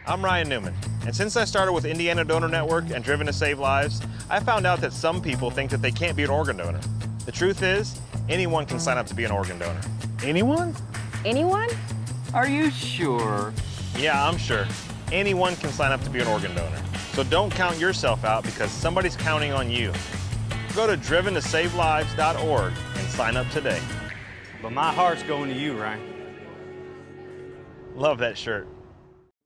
I'm Ryan Newman, and since I started with Indiana Donor Network and Driven to Save Lives, I found out that some people think that they can't be an organ donor. The truth is, anyone can sign up to be an organ donor. Anyone? Anyone? Are you sure? Yeah, I'm sure. Anyone can sign up to be an organ donor. So don't count yourself out because somebody's counting on you. Go to driventosavelives.org and sign up today. But my heart's going to you, Ryan. Love that shirt.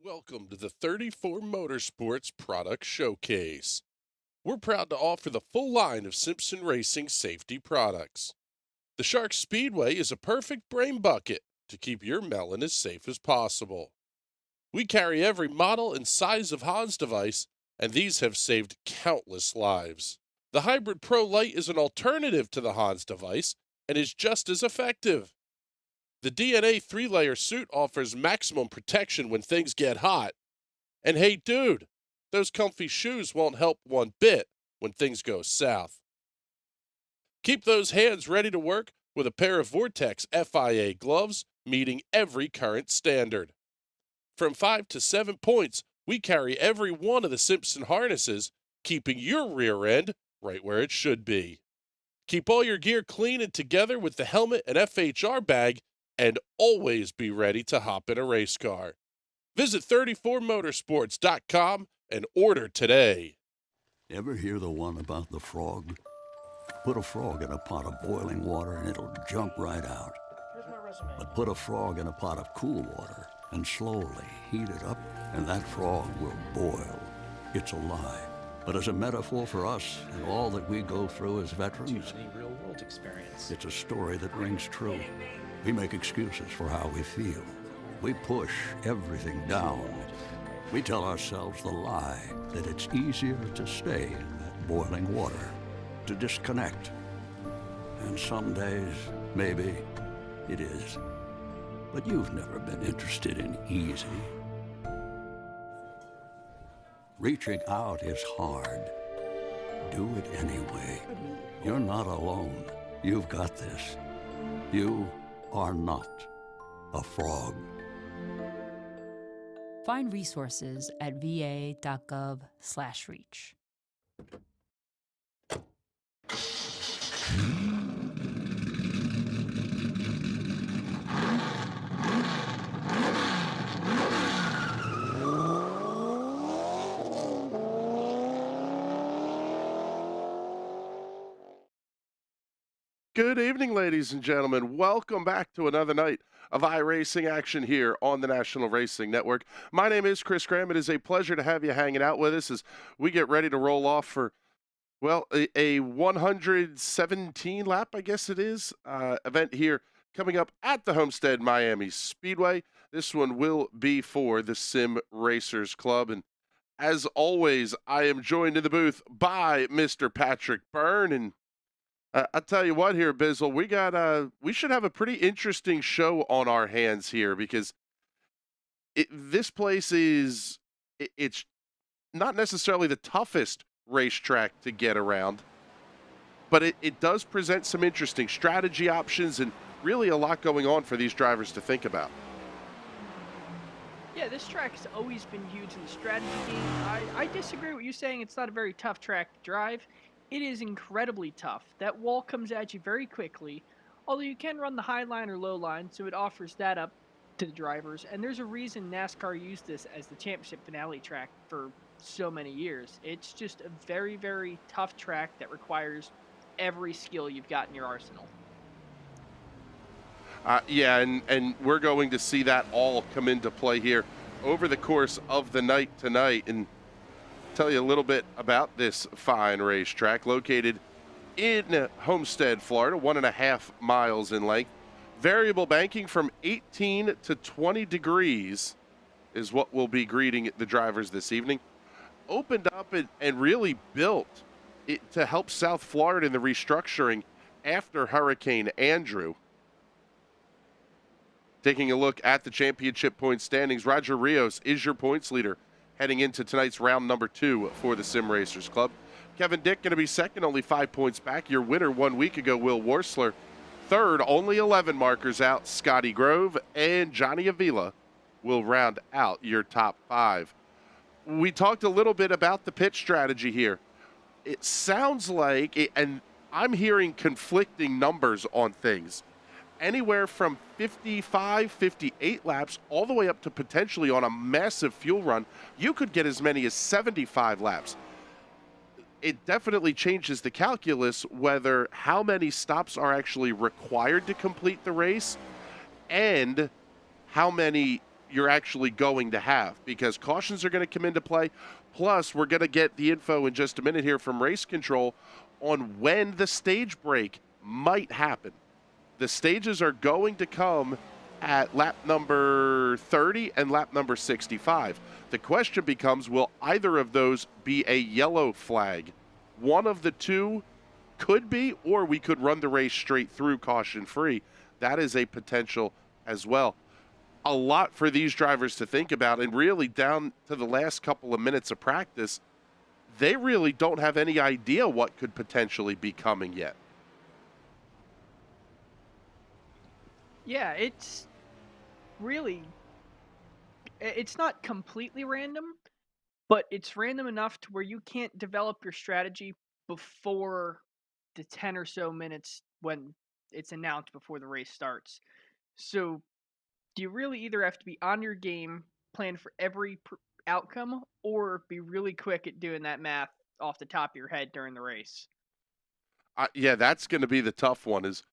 Welcome to the 34 Motorsports Product Showcase. We're proud to offer the full line of Simpson Racing safety products. The Shark Speedway is a perfect brain bucket to keep your melon as safe as possible. We carry every model and size of Hans device, and these have saved countless lives. The Hybrid Pro Lite is an alternative to the Hans device and is just as effective. The DNA 3-layer suit offers maximum protection when things get hot. And hey, dude, those comfy shoes won't help one bit when things go south. Keep those hands ready to work with a pair of Vortex FIA gloves meeting every current standard. From 5 to 7 points, we carry every one of the Simpson harnesses, keeping your rear end right where it should be. Keep all your gear clean and together with the helmet and FHR bag, and always be ready to hop in a race car. Visit 34motorsports.com and order today. Ever hear the one about the frog? Put a frog in a pot of boiling water and it'll jump right out. But put a frog in a pot of cool water and slowly heat it up, and that frog will boil. It's a lie. But as a metaphor for us and all that we go through as veterans, real-world experience. it's a story that rings true. We make excuses for how we feel. We push everything down. We tell ourselves the lie that it's easier to stay in that boiling water, to disconnect. And some days, maybe, it is. But you've never been interested in easy. Reaching out is hard. Do it anyway. You're not alone. You've got this. You are not a frog. Find resources at va.gov/reach. Good evening, ladies and gentlemen. Welcome back to another night of iRacing action here on the National Racing Network. My name is Chris Graham. It is a pleasure to have you hanging out with us as we get ready to roll off for, well, a 117 lap, I guess it is, event here coming up at the Homestead Miami Speedway. This one will be for the Sim Racers Club. And as always, I am joined in the booth by Mr. Patrick Byrne. And I'll tell you what here, Bizzle, we should have a pretty interesting show on our hands here because this place it's not necessarily the toughest racetrack to get around, but it does present some interesting strategy options and really a lot going on for these drivers to think about. Yeah, this track has always been huge in the strategy game. I disagree with you saying it's not a very tough track to drive. It is incredibly tough. That wall comes at you very quickly, although you can run the high line or low line, so it offers that up to the drivers. And there's a reason NASCAR used this as the championship finale track for so many years. It's just a very, very tough track that requires every skill you've got in your arsenal. Yeah, and we're going to see that all come into play here over the course of the night tonight. And tell you a little bit about this fine racetrack located in Homestead, Florida, 1.5 miles in length. Variable banking from 18 to 20 degrees is what will be greeting the drivers this evening. Opened up and really built to help South Florida in the restructuring after Hurricane Andrew. Taking a look at the championship point standings, Roger Rios is your points leader heading into tonight's round number 2 for the Sim Racers Club. Kevin Dick going to be second, only 5 points back. Your winner 1 week ago, Will Worsler. Third, only 11 markers out, Scotty Grove and Johnny Avila will round out your top 5. We talked a little bit about the pit strategy here. It sounds like, and I'm hearing conflicting numbers on things, anywhere from 55, 58 laps all the way up to potentially on a massive fuel run, you could get as many as 75 laps. It definitely changes the calculus whether how many stops are actually required to complete the race and how many you're actually going to have, because cautions are going to come into play. Plus, we're going to get the info in just a minute here from race control on when the stage break might happen. The stages are going to come at lap number 30 and lap number 65. The question becomes, will either of those be a yellow flag? One of the two could be, or we could run the race straight through caution-free. That is a potential as well. A lot for these drivers to think about, and really down to the last couple of minutes of practice, they really don't have any idea what could potentially be coming yet. Yeah, it's really, it's not completely random, but it's random enough to where you can't develop your strategy before the 10 or so minutes when it's announced before the race starts. So you really either have to be on your game, plan for every outcome, or be really quick at doing that math off the top of your head during the race. Yeah, that's going to be the tough one, is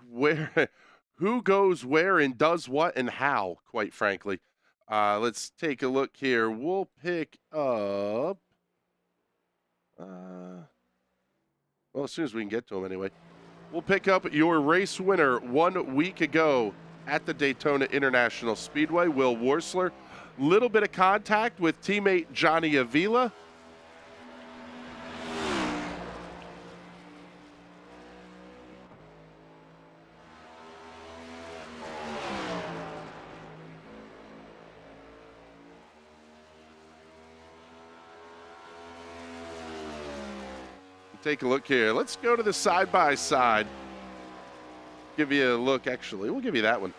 where, who goes where and does what and how, quite frankly. Let's take a look here. We'll pick up, well, as soon as we can get to them anyway. We'll pick up your race winner 1 week ago at the Daytona International Speedway, Will Worsler. Little bit of contact with teammate Johnny Avila. Take a look here. Let's go to the side-by-side. Give you a look, actually. We'll give you that one.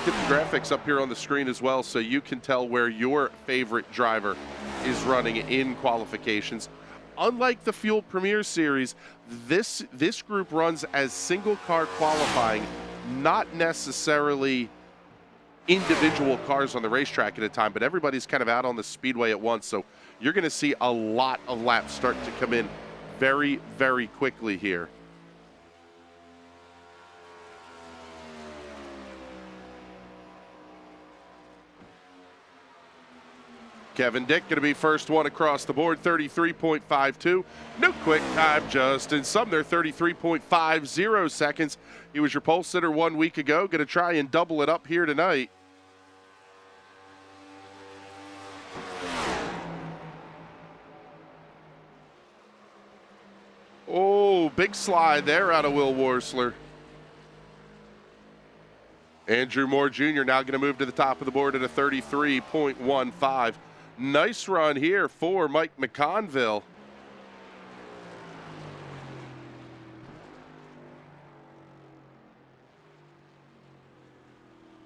Get the graphics up here on the screen as well so you can tell where your favorite driver is running in qualifications. Unlike the Fuel Premier Series, this group runs as single car qualifying, not necessarily individual cars on the racetrack at a time, but everybody's kind of out on the speedway at once. So you're going to see a lot of laps start to come in very, very quickly here. Kevin Dick going to be first one across the board, 33.52. No quick time, Justin Sumner, 33.50 seconds. He was your pole sitter 1 week ago. Going to try and double it up here tonight. Oh, big slide there out of Will Worsler. Andrew Moore Jr. now going to move to the top of the board at a 33.15. Nice run here for Mike McConville.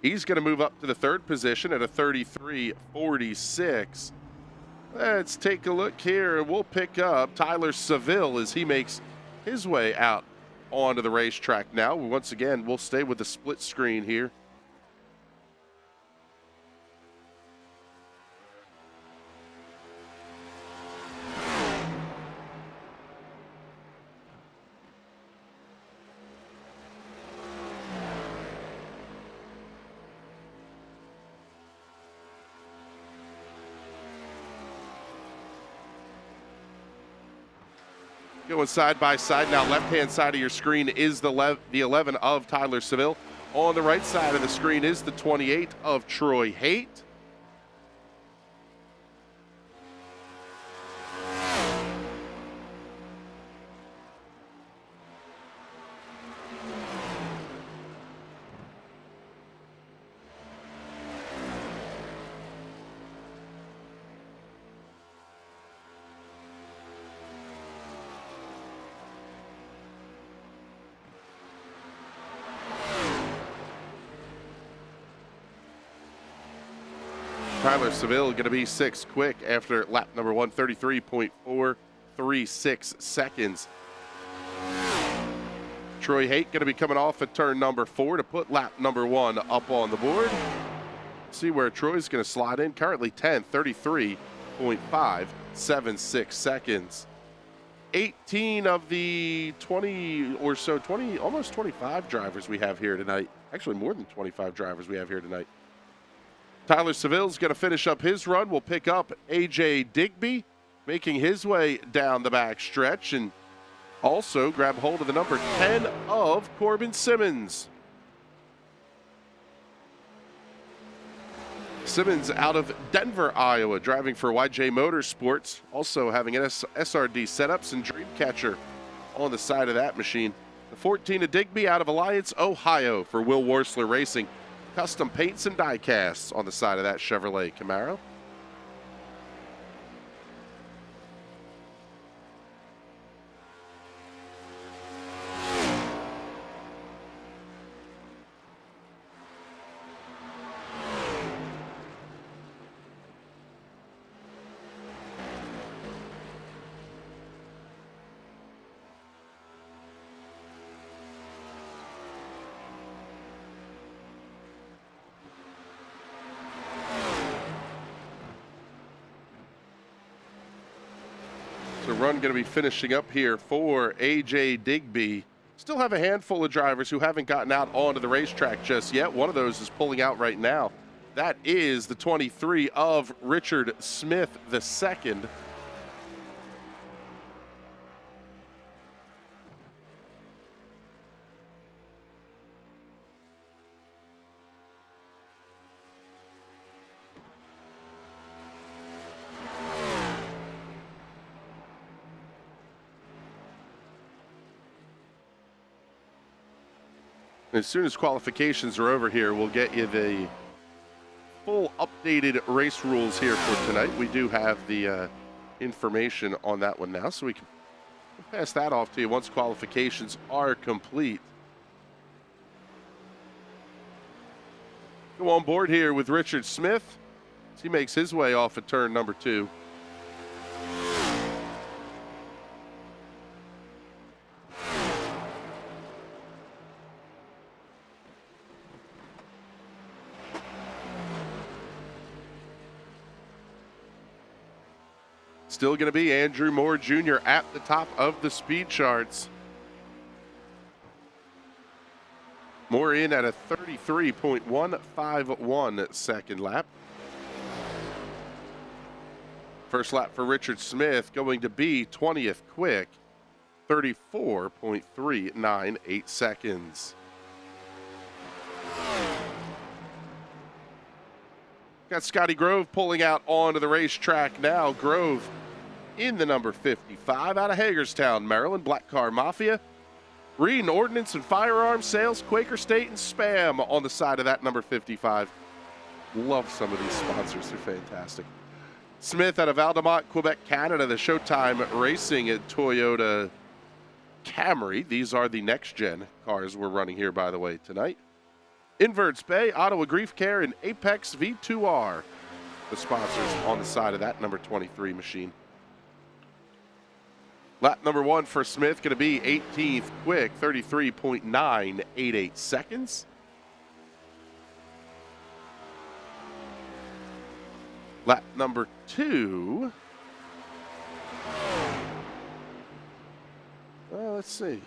He's going to move up to the third position at a 33.46. Let's take a look here. We'll pick up Tyler Seville as he makes his way out onto the racetrack now. Once again, we'll stay with the split screen here. Going side by side now. Left-hand side of your screen is the 11 of Tyler Seville. On the right side of the screen is the 28 of Troy Haight. Tyler Seville going to be 6th quick after lap number 1, 33.436 seconds. Troy Haight going to be coming off at turn number 4 to put lap number 1 up on the board. See where Troy's going to slide in. Currently 10th, 33.576 seconds. 18 of the 20 or so, almost 25 drivers we have here tonight. Actually, more than 25 drivers we have here tonight. Tyler Seville's going to finish up his run. We'll pick up AJ Digby, making his way down the back stretch, and also grab hold of the number 10 of Corbin Simmons. Simmons out of Denver, Iowa, driving for YJ Motorsports, also having SRD setups and Dreamcatcher on the side of that machine. The 14 of Digby out of Alliance, Ohio for Will Worsler Racing. Custom paints and die casts on the side of that Chevrolet Camaro. So run going to be finishing up here for AJ Digby. Still have a handful of drivers who haven't gotten out onto the racetrack just yet. One of those is pulling out right now. That is the 23 of Richard Smith II. As soon as qualifications are over here, we'll get you the full updated race rules here for tonight. We do have the information on that one now, so we can pass that off to you once qualifications are complete. Go on board here with Richard Smith as he makes his way off at turn number 2. Still going to be Andrew Moore Jr. at the top of the speed charts. Moore in at a 33.151 second lap. First lap for Richard Smith going to be 20th quick, 34.398 seconds. Got Scotty Grove pulling out onto the racetrack now. Grove in the number 55 out of Hagerstown, Maryland. Black Car Mafia. Reed Ordnance and Firearms Sales, Quaker State and Spam on the side of that number 55. Love some of these sponsors. They're fantastic. Smith out of Aldemont, Quebec, Canada. The Showtime Racing at Toyota Camry. These are the next-gen cars we're running here, by the way, tonight. Inverts Bay, Ottawa Grief Care, and Apex V2R, the sponsors on the side of that number 23 machine. Lap number 1 for Smith going to be 18th quick, 33.988 seconds. Lap number 2. Well, let's see.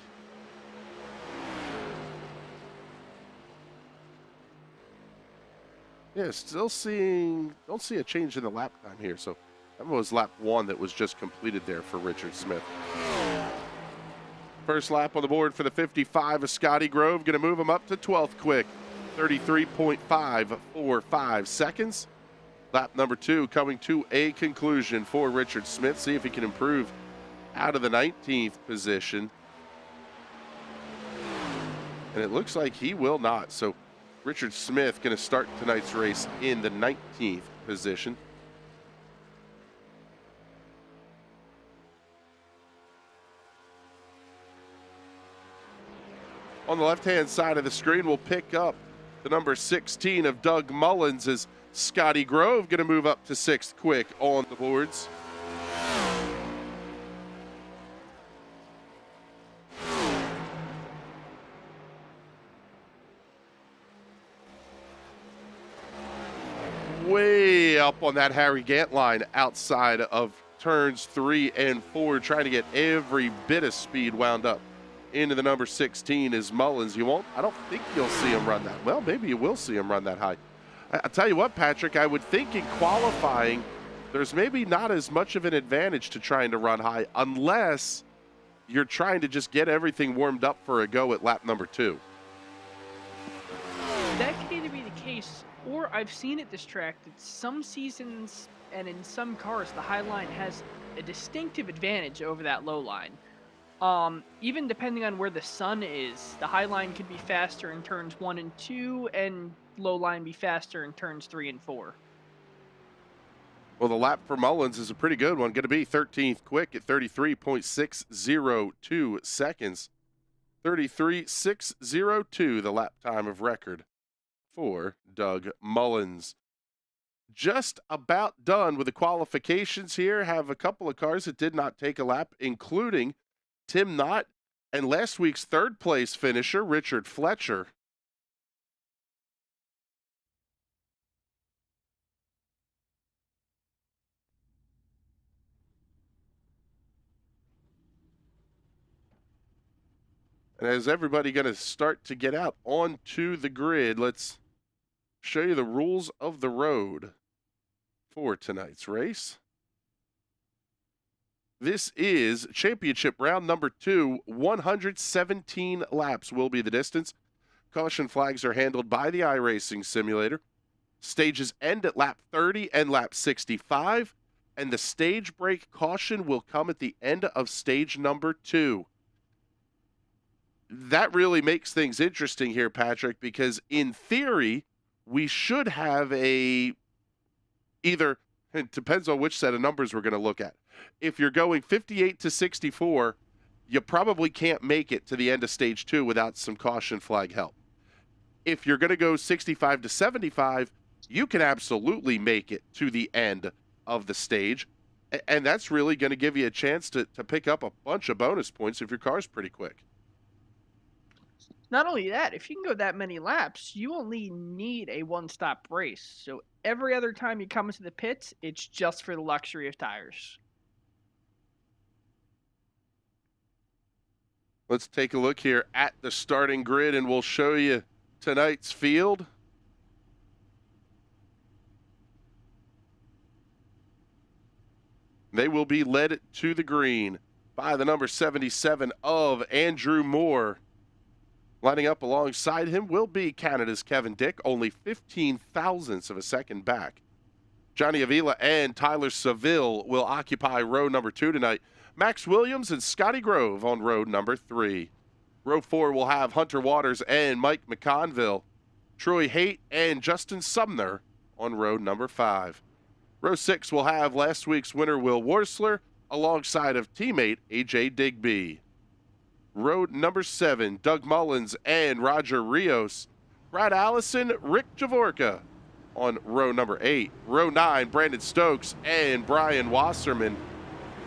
Yeah, still don't see a change in the lap time here. So that was lap 1 that was just completed there for Richard Smith. First lap on the board for the 55 of Scotty Grove. Going to move him up to 12th quick, 33.545 seconds. Lap number 2 coming to a conclusion for Richard Smith. See if he can improve out of the 19th position. And it looks like he will not. So Richard Smith going to start tonight's race in the 19th position. On the left-hand side of the screen, we'll pick up the number 16 of Doug Mullins as Scotty Grove going to move up to 6th quick on the boards. Way up on that Harry Gant line outside of turns 3 and 4, trying to get every bit of speed wound up into the number 16 is Mullins. I don't think you'll see him run that. Well, maybe you will see him run that high. I'll tell you what, Patrick, I would think in qualifying, there's maybe not as much of an advantage to trying to run high unless you're trying to just get everything warmed up for a go at lap number 2. That can either be the case, or I've seen at this track that some seasons and in some cars, the high line has a distinctive advantage over that low line. Even depending on where the sun is, the high line could be faster in turns 1 and 2, and low line be faster in turns 3 and 4. Well, the lap for Mullins is a pretty good one. Going to be 13th quick at 33.602 seconds. 33.602, the lap time of record for Doug Mullins. Just about done with the qualifications here. Have a couple of cars that did not take a lap, including Tim Knott and last week's 3rd place finisher, Richard Fletcher. And as everybody going to start to get out onto the grid, let's show you the rules of the road for tonight's race. This is championship round number 2. 117 laps will be the distance. Caution flags are handled by the iRacing simulator. Stages end at lap 30 and lap 65, and the stage break caution will come at the end of stage number 2. That really makes things interesting here, Patrick, because in theory, we should have it depends on which set of numbers we're going to look at. If you're going 58 to 64, you probably can't make it to the end of stage 2 without some caution flag help. If you're going to go 65 to 75, you can absolutely make it to the end of the stage. And that's really going to give you a chance to pick up a bunch of bonus points if your car's pretty quick. Not only that, if you can go that many laps, you only need a one-stop race. So every other time you come into the pits, it's just for the luxury of tires. Let's take a look here at the starting grid, and we'll show you tonight's field. They will be led to the green by the number 77 of Andrew Moore. Lining up alongside him will be Canada's Kevin Dick, only 15 thousandths of a second back. Johnny Avila and Tyler Seville will occupy row number 2 tonight. Max Williams and Scotty Grove on row number 3. Row 4 will have Hunter Waters and Mike McConville. Troy Haight and Justin Sumner on row number 5. Row 6 will have last week's winner Will Worsler alongside of teammate AJ Digby. Row number 7, Doug Mullins and Roger Rios. Brad Allison, Rick Javorka on row number 8. Row 9, Brandon Stokes and Brian Wasserman.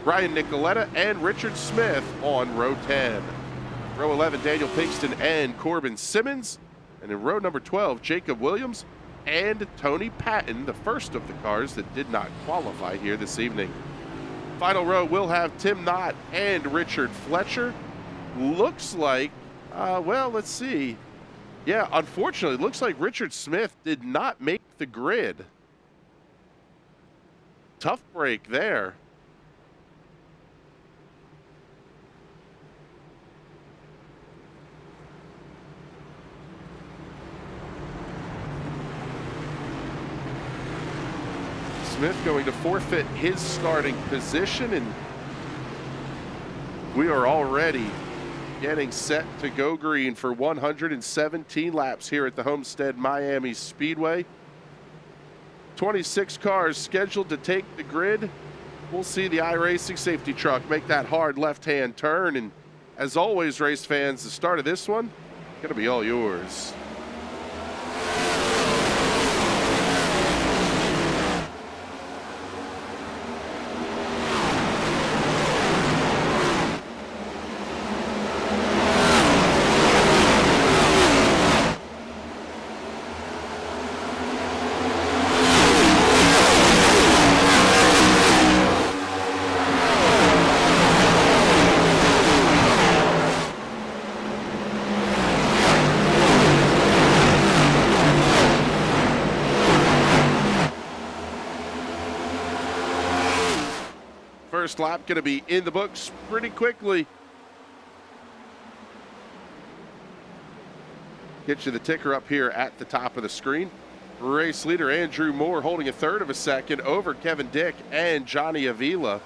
Brian Nicoletta and Richard Smith on row 10. Row 11, Daniel Pinkston and Corbin Simmons. And in row number 12, Jacob Williams and Tony Patton, the first of the cars that did not qualify here this evening. Final row will have Tim Knott and Richard Fletcher. Looks like, well, let's see. Yeah, unfortunately, it looks like Richard Smith did not make the grid. Tough break there. Smith going to forfeit his starting position, and we are already getting set to go green for 117 laps here at the Homestead Miami Speedway. 26 cars scheduled to take the grid. We'll see the iRacing safety truck make that hard left-hand turn, and as always, race fans, the start of this one going to be all yours. First lap going to be in the books pretty quickly. Get you the ticker up here at the top of the screen. Race leader Andrew Moore holding a third of a second over Kevin Dick and Johnny Avila.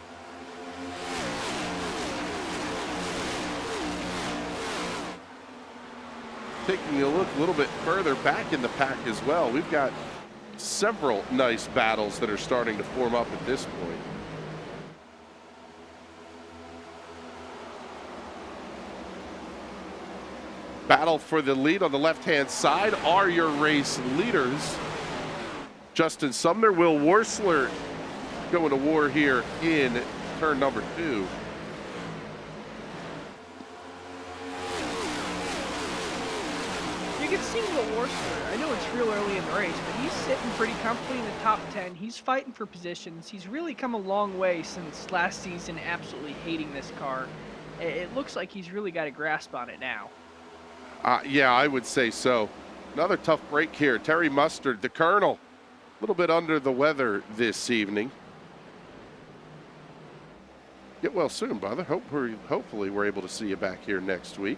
Taking a look a little bit further back in the pack as well, we've got several nice battles that are starting to form up at this point. Battle for the lead on the left-hand side are your race leaders. Justin Sumner, Will Worsler going to war here in turn number 2. You can see Will Worsler. I know it's real early in the race, but he's sitting pretty comfortably in the top 10. He's fighting for positions. He's really come a long way since last season, absolutely hating this car. It looks like he's really got a grasp on it now. Yeah, I would say so. Another tough break here. Terry Mustard, the Colonel, a little bit under the weather this evening. Get well soon, brother. Hopefully we're able to see you back here next week.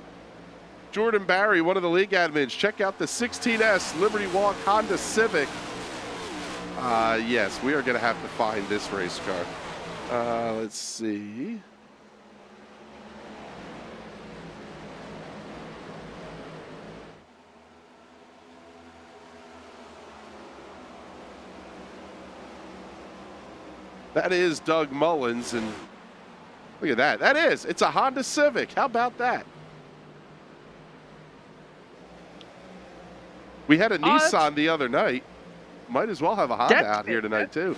Jordan Barry, one of the league admins. Check out the 16S Liberty Walk Honda Civic. Yes, we are going to have to find this race car. Let's see. That is Doug Mullins, and look at that. It's a Honda Civic. How about that? We had a Nissan the other night. Might as well have a Honda out here tonight, too.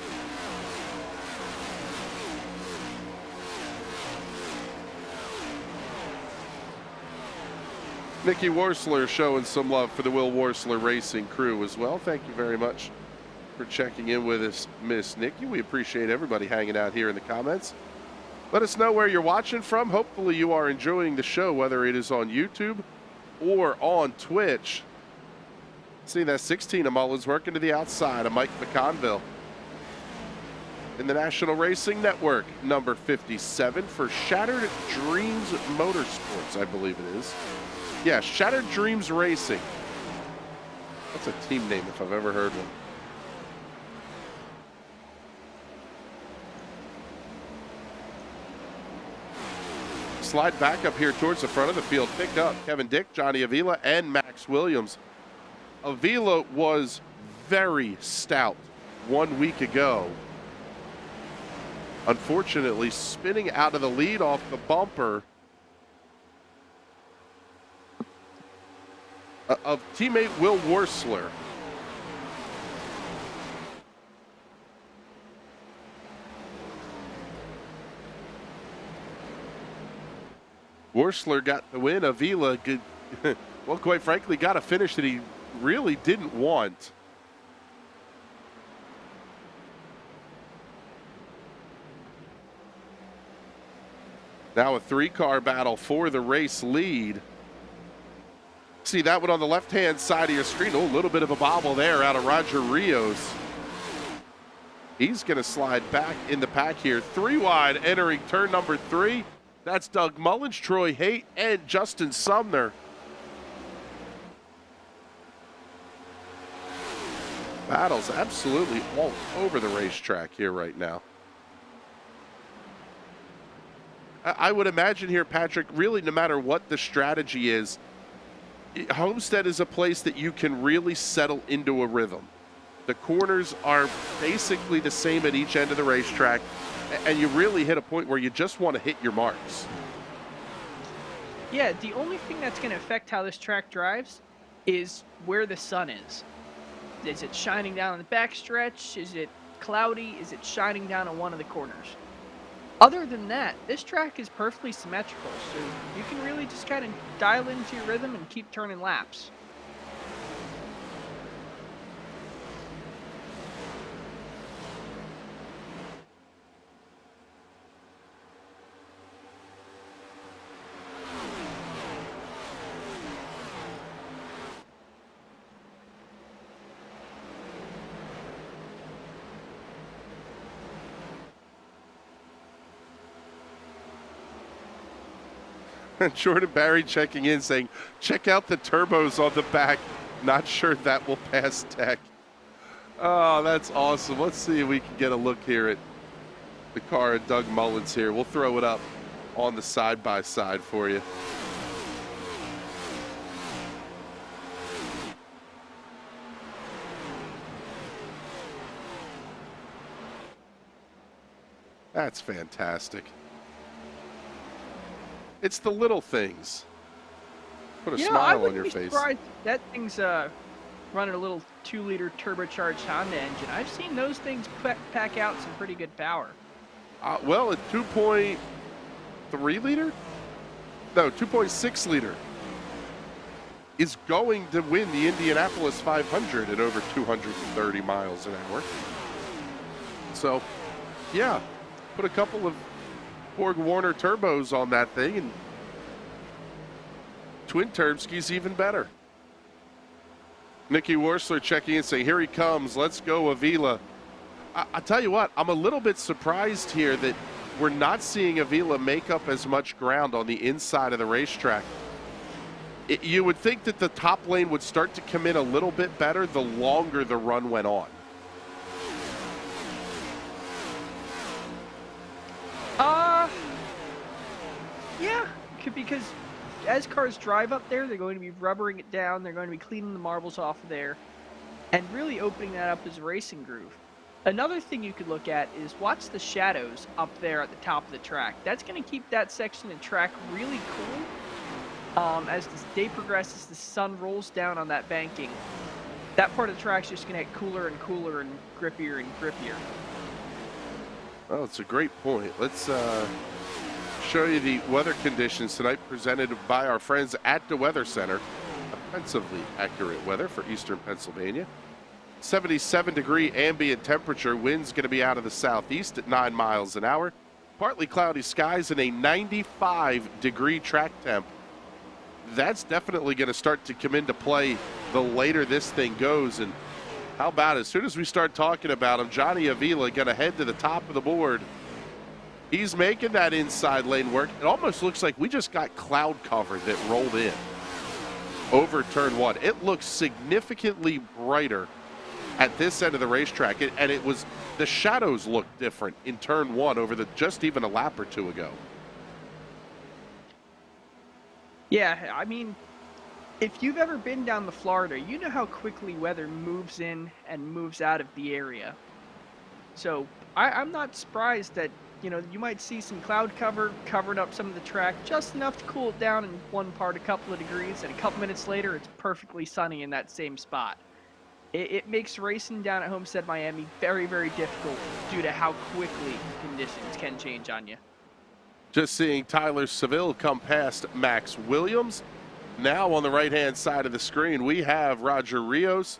Nikki Worsler showing some love for the Will Worsler Racing crew as well. Thank you very much for checking in with us, Miss Nikki. We appreciate everybody hanging out here in the comments. Let us know where you're watching from. Hopefully you are enjoying the show, whether it is on YouTube or on Twitch. See that 16 of Mullins working to the outside of Mike McConville. In the National Racing Network, number 57 for Shattered Dreams Motorsports, I believe it is. Yeah, Shattered Dreams Racing. That's a team name if I've ever heard one. Slide back up here towards the front of the field. Pick up Kevin Dick, Johnny Avila, and Max Williams. Avila was very stout 1 week ago. Unfortunately, spinning out of the lead off the bumper of teammate Will Worsler. Worsler got the win. Avila, well, quite frankly, got a finish that he really didn't want. Now a 3-car battle for the race lead. See that one on the left-hand side of your screen. Oh, a little bit of a bobble there out of Roger Rios. He's going to slide back in the pack here. 3 wide entering turn number 3. That's Doug Mullins, Troy Haight, and Justin Sumner. Battles absolutely all over the racetrack here right now. I would imagine here, Patrick, really no matter what the strategy is, Homestead is a place that you can really settle into a rhythm. The corners are basically the same at each end of the racetrack, and you really hit a point where you just want to hit your marks. Yeah, the only thing that's going to affect how this track drives is where the sun is. Is it shining down on the backstretch? Is it cloudy? Is it shining down on one of the corners? Other than that, this track is perfectly symmetrical, so you can really just kind of dial into your rhythm and keep turning laps. Jordan Barry checking in saying, check out the turbos on the back. Not sure that will pass tech. Oh, that's awesome. Let's see if we can get a look here at the car of Doug Mullins here. We'll throw it up on the side-by-side for you. That's fantastic. It's the little things. Put a smile on your face. That thing's running a little 2-liter turbocharged Honda engine. I've seen those things pack out some pretty good power. Well, a 2.3 liter? No, 2.6 liter is going to win the Indianapolis 500 at over 230 miles an hour. So, yeah, put a couple of Borg Warner turbos on that thing, and twin turbskis even better. Nikki Worsler checking in saying, here he comes, let's go Avila. I tell you what, I'm a little bit surprised here that we're not seeing Avila make up as much ground on the inside of the racetrack. You would think that the top lane would start to come in a little bit better the longer the run went on. Yeah, because as cars drive up there, they're going to be rubbering it down, they're going to be cleaning the marbles off of there, and really opening that up as a racing groove. Another thing you could look at is watch the shadows up there at the top of the track. That's going to keep that section of track really cool. As the day progresses, the sun rolls down on that banking. That part of the track's just going to get cooler and cooler and grippier and grippier. Well, it's a great point. Let's show you the weather conditions tonight presented by our friends at the Weather Center. Offensively accurate weather for eastern Pennsylvania. 77-degree ambient temperature. Wind's going to be out of the southeast at 9 miles an hour. Partly cloudy skies and a 95-degree track temp. That's definitely going to start to come into play the later this thing goes. And how about as soon as we start talking about him, Johnny Avila going to head to the top of the board. He's making that inside lane work. It almost looks like we just got cloud cover that rolled in over turn one. It looks significantly brighter at this end of the racetrack, and it was, the shadows looked different in turn one over just even a lap or two ago. Yeah, I mean, if you've ever been down to Florida, you know how quickly weather moves in and moves out of the area. So I'm not surprised that, you know, you might see some cloud cover covering up some of the track, just enough to cool it down in one part a couple of degrees, and a couple minutes later it's perfectly sunny in that same spot. It makes racing down at Homestead, Miami very, very difficult due to how quickly conditions can change on you. Just seeing Tyler Seville come past Max Williams. Now on the right-hand side of the screen, we have Roger Rios,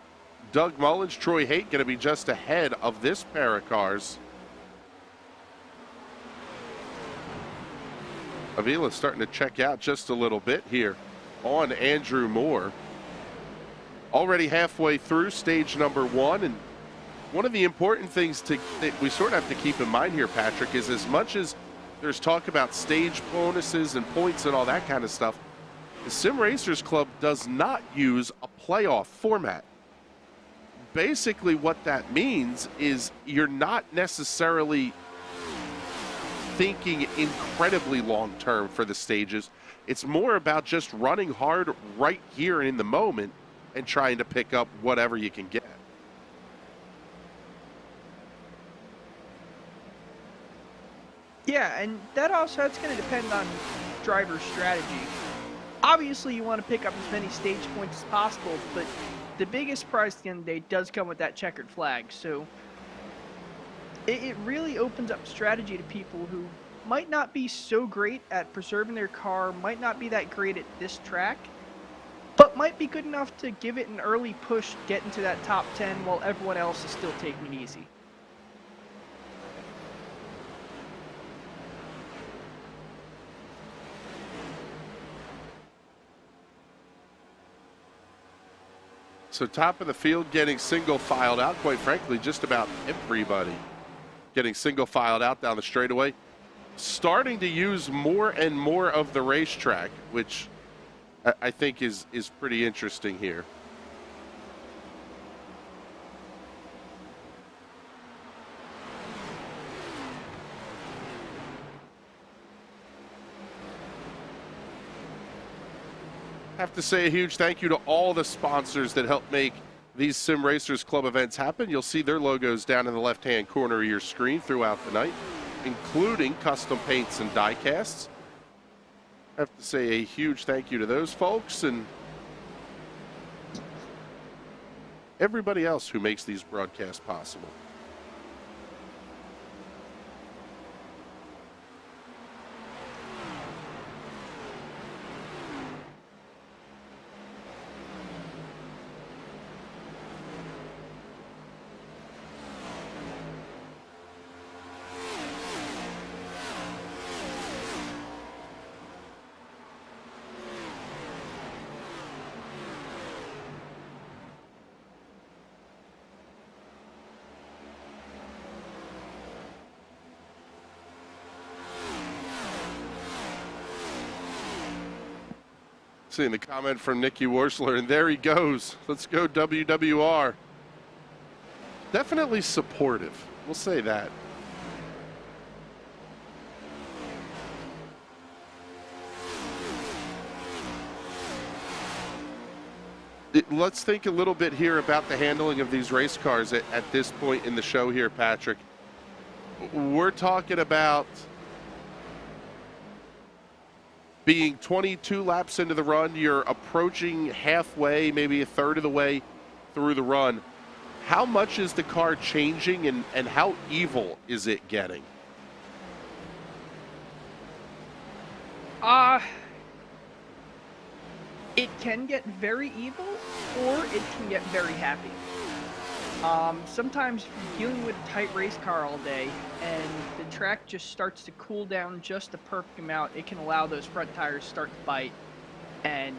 Doug Mullins, Troy Haight going to be just ahead of this pair of cars. Avila starting to check out just a little bit here on Andrew Moore. Already halfway through stage number one, and one of the important things that we sort of have to keep in mind here, Patrick, is as much as there's talk about stage bonuses and points and all that kind of stuff, the Sim Racers Club does not use a playoff format. Basically what that means is you're not necessarily thinking incredibly long term for the stages. It's more about just running hard right here in the moment and trying to pick up whatever you can get. Yeah, and that's going to depend on driver strategy. Obviously, you want to pick up as many stage points as possible, but the biggest prize at the end of the day does come with that checkered flag. So it really opens up strategy to people who might not be so great at preserving their car, might not be that great at this track, but might be good enough to give it an early push, get into that top 10 while everyone else is still taking it easy. So top of the field getting single filed out, quite frankly, just about everybody getting single filed out down the straightaway. starting to use more and more of the racetrack, which I think is pretty interesting here. Have to say a huge thank you to all the sponsors that help make these Sim Racers Club events happen. You'll see their logos down in the left-hand corner of your screen throughout the night, including custom paints and die casts. I have to say a huge thank you to those folks and everybody else who makes these broadcasts possible. Seeing the comment from Nicky Worsler, and there he goes. Let's go WWR. Definitely supportive. We'll say that. Let's think a little bit here about the handling of these race cars at this point in the show here, Patrick. We're talking about being 22 laps into the run. You're approaching halfway, maybe a third of the way through the run. How much is the car changing and how evil is it getting? It can get very evil, or it can get very happy. Sometimes if you're dealing with a tight race car all day and the track just starts to cool down just the perfect amount, it can allow those front tires to start to bite and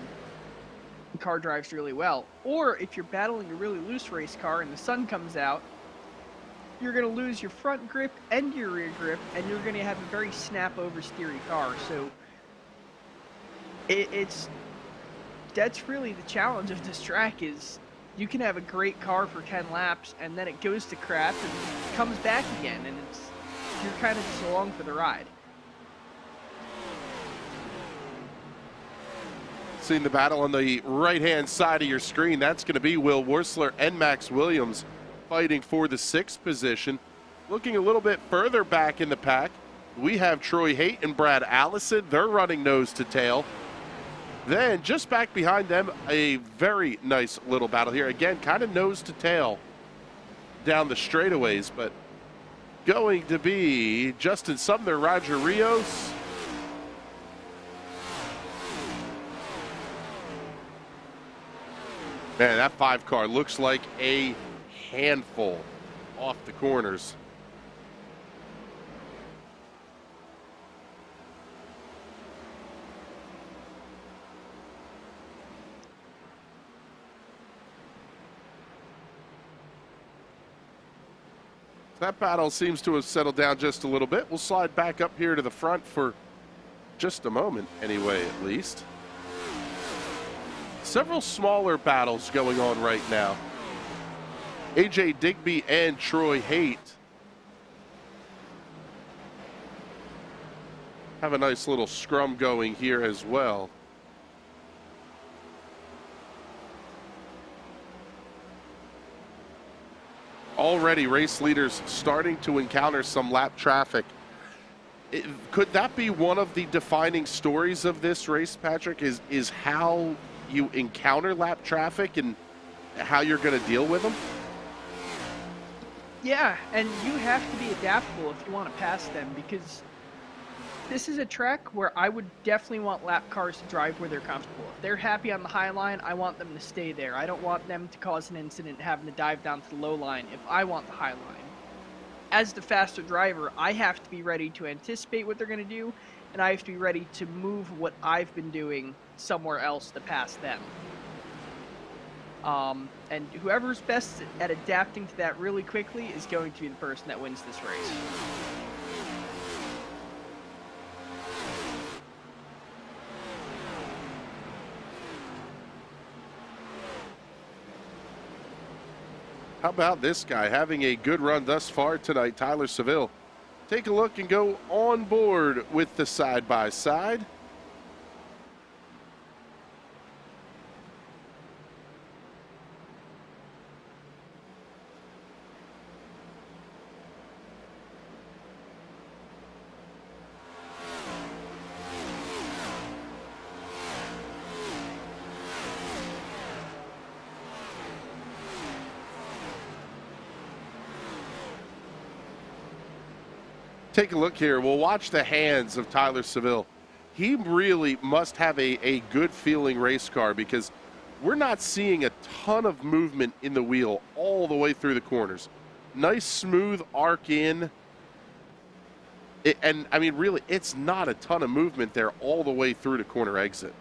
the car drives really well. Or if you're battling a really loose race car and the sun comes out, you're going to lose your front grip and your rear grip, and you're going to have a very snap oversteery car. So that's really the challenge of this track. Is you can have a great car for 10 laps and then it goes to crap and comes back again, and you're kind of just along for the ride. Seeing the battle on the right-hand side of your screen, that's going to be Will Worsler and Max Williams fighting for the 6th position. Looking a little bit further back in the pack, we have Troy Haight and Brad Allison. They're running nose to tail. Then just back behind them, a very nice little battle here. Again, kind of nose to tail down the straightaways, but going to be Justin Sumner, Roger Rios. Man, that 5 car looks like a handful off the corners. That battle seems to have settled down just a little bit. We'll slide back up here to the front for just a moment anyway, at least. Several smaller battles going on right now. AJ Digby and Troy Haight have a nice little scrum going here as well. Already race leaders starting to encounter some lap traffic. Could that be one of the defining stories of this race, Patrick, is how you encounter lap traffic and how you're going to deal with them? Yeah, and you have to be adaptable if you want to pass them, because this is a track where I would definitely want lap cars to drive where they're comfortable. If they're happy on the high line, I want them to stay there. I don't want them to cause an incident having to dive down to the low line if I want the high line. As the faster driver, I have to be ready to anticipate what they're going to do, and I have to be ready to move what I've been doing somewhere else to pass them. And whoever's best at adapting to that really quickly is going to be the person that wins this race. How about this guy having a good run thus far tonight, Tyler Seville? Take a look and go on board with the side-by-side. Take a look here. We'll watch the hands of Tyler Seville. He really must have a good feeling race car, because we're not seeing a ton of movement in the wheel all the way through the corners. Nice smooth arc in. And I mean, really, it's not a ton of movement there all the way through the corner exit.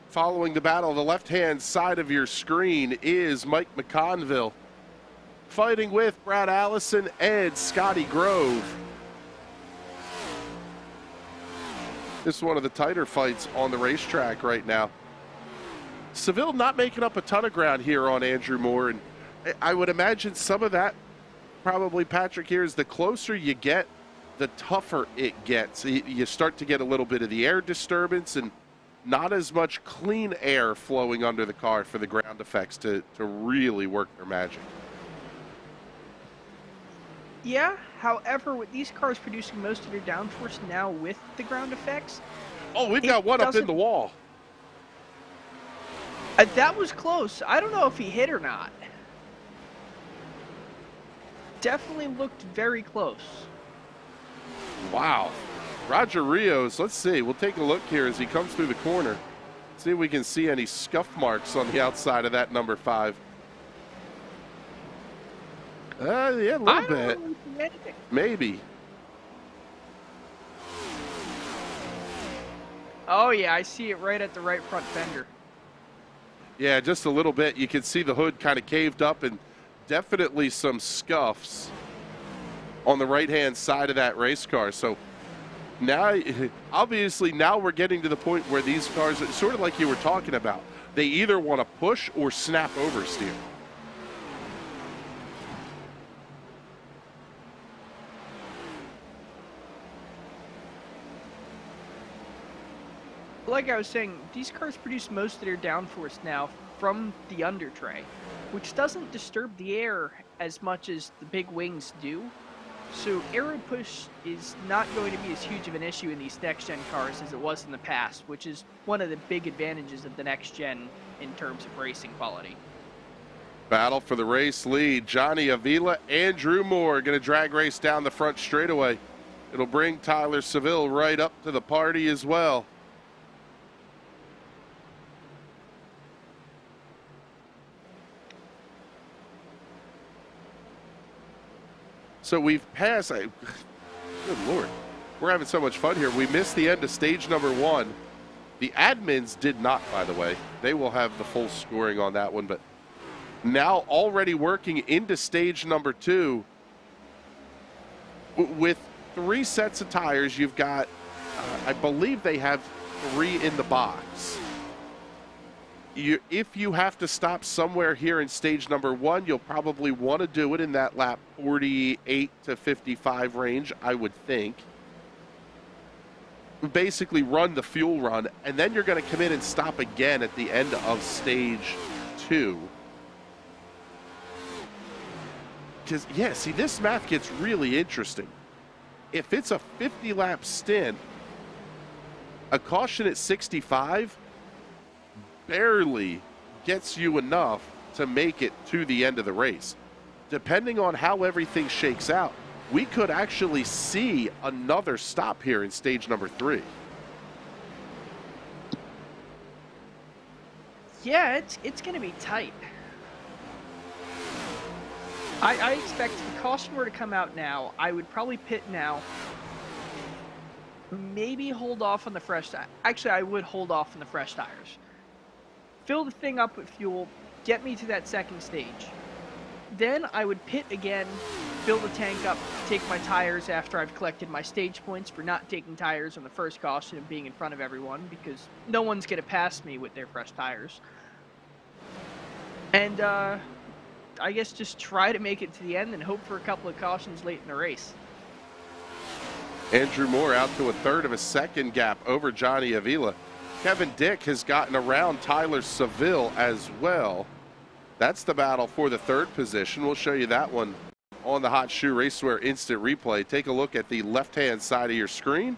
Following the battle, the left-hand side of your screen is Mike McConville fighting with Brad Allison and Scotty Grove. This is one of the tighter fights on the racetrack right now. Seville not making up a ton of ground here on Andrew Moore, and I would imagine some of that probably, Patrick, here is the closer you get, the tougher it gets. You start to get a little bit of the air disturbance and not as much clean air flowing under the car for the ground effects to really work their magic. Yeah, however, with these cars producing most of their downforce now with the ground effects... Oh, we've got one up in the wall. That was close. I don't know if he hit or not. Definitely looked very close. Wow. Roger Rios, let's see. We'll take a look here as he comes through the corner. See if we can see any scuff marks on the outside of that number 5. Yeah, a little bit. Maybe. Oh, yeah, I see it right at the right front fender. Yeah, just a little bit. You can see the hood kind of caved up, and definitely some scuffs on the right-hand side of that race car. So now, obviously, now we're getting to the point where these cars, sort of like you were talking about, they either want to push or snap oversteer. Like I was saying, these cars produce most of their downforce now from the under tray, which doesn't disturb the air as much as the big wings do. So aero push is not going to be as huge of an issue in these next-gen cars as it was in the past, which is one of the big advantages of the next-gen in terms of racing quality. Battle for the race lead. Johnny Avila, Andrew Moore going to drag race down the front straightaway. It'll bring Tyler Seville right up to the party as well. So we've passed, good Lord, we're having so much fun here. We missed the end of stage number 1. The admins did not, by the way. They will have the full scoring on that one, but now already working into stage number 2. With 3 sets of tires, you've got, I believe they have 3 in the box. If you have to stop somewhere here in stage number 1, you'll probably want to do it in that lap 48 to 55 range, I would think. Basically run the fuel run, and then you're going to come in and stop again at the end of stage 2. Because, yeah, see, this math gets really interesting. If it's a 50-lap stint, a caution at 65 barely gets you enough to make it to the end of the race. Depending on how everything shakes out, we could actually see another stop here in stage number 3. Yeah, it's going to be tight. I expect if the caution were to come out now, I would probably pit now. Maybe hold off on the fresh tires. Actually, I would hold off on the fresh tires. Fill the thing up with fuel, get me to that second stage. Then I would pit again, fill the tank up, take my tires after I've collected my stage points for not taking tires on the first caution and being in front of everyone, because no one's going to pass me with their fresh tires. And I guess just try to make it to the end and hope for a couple of cautions late in the race. Andrew Moore out to a third of a second gap over Johnny Avila. Kevin Dick has gotten around Tyler Seville as well. That's the battle for the third position. We'll show you that one on the Hot Shoe Racewear Instant Replay. Take a look at the left-hand side of your screen.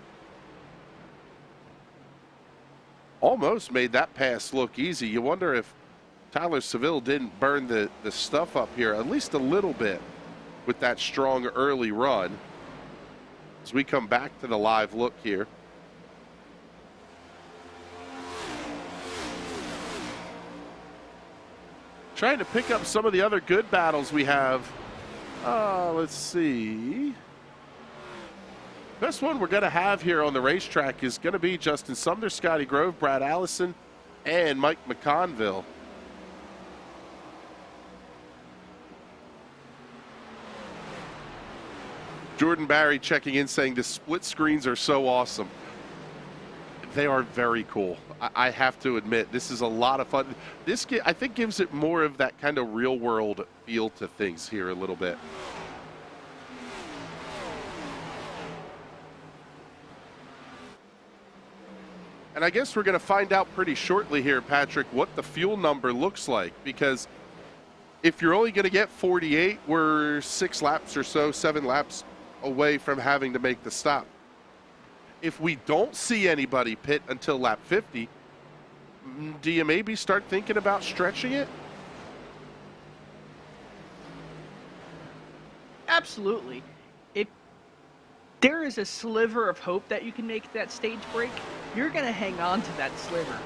Almost made that pass look easy. You wonder if Tyler Seville didn't burn the stuff up here at least a little bit with that strong early run. As we come back to the live look here. Trying to pick up some of the other good battles we have. Let's see. Best one we're going to have here on the racetrack is going to be Justin Sumner, Scotty Grove, Brad Allison, and Mike McConville. Jordan Barry checking in saying the split screens are so awesome. They are very cool. I have to admit, this is a lot of fun. This, I think, gives it more of that kind of real world feel to things here a little bit. And I guess we're going to find out pretty shortly here, Patrick, what the fuel number looks like, because if you're only going to get 48, we're 6 laps or so, 7 laps away from having to make the stop. If we don't see anybody pit until lap 50, do you maybe start thinking about stretching it? Absolutely. If there is a sliver of hope that you can make that stage break, you're going to hang on to that sliver.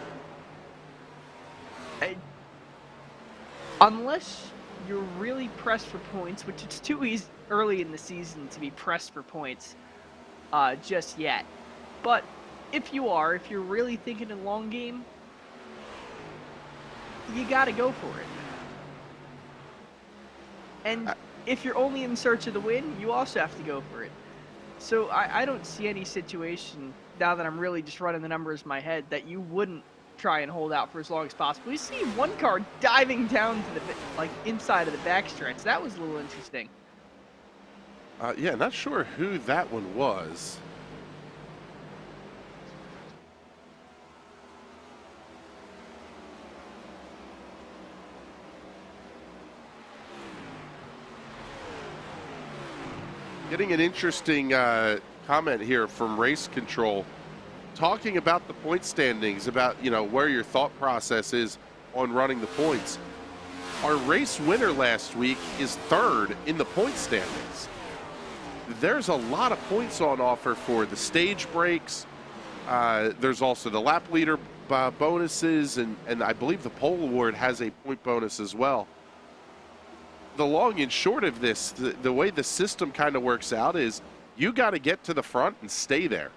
Unless you're really pressed for points, which it's too early in the season to be pressed for points just yet. But if you're really thinking in long game, you got to go for it. And if you're only in search of the win, you also have to go for it. So I don't see any situation, now that I'm really just running the numbers in my head, that you wouldn't try and hold out for as long as possible. You see one car diving down to the inside of the backstretch. That was a little interesting. Yeah, not sure who that one was. Getting an interesting comment here from Race Control, talking about the point standings, about, you know, where your thought process is on running the points. Our race winner last week is 3rd in the point standings. There's a lot of points on offer for the stage breaks. There's also the lap leader bonuses, and I believe the pole award has a point bonus as well. The long and short of this, the way the system kind of works out is you got to get to the front and stay there.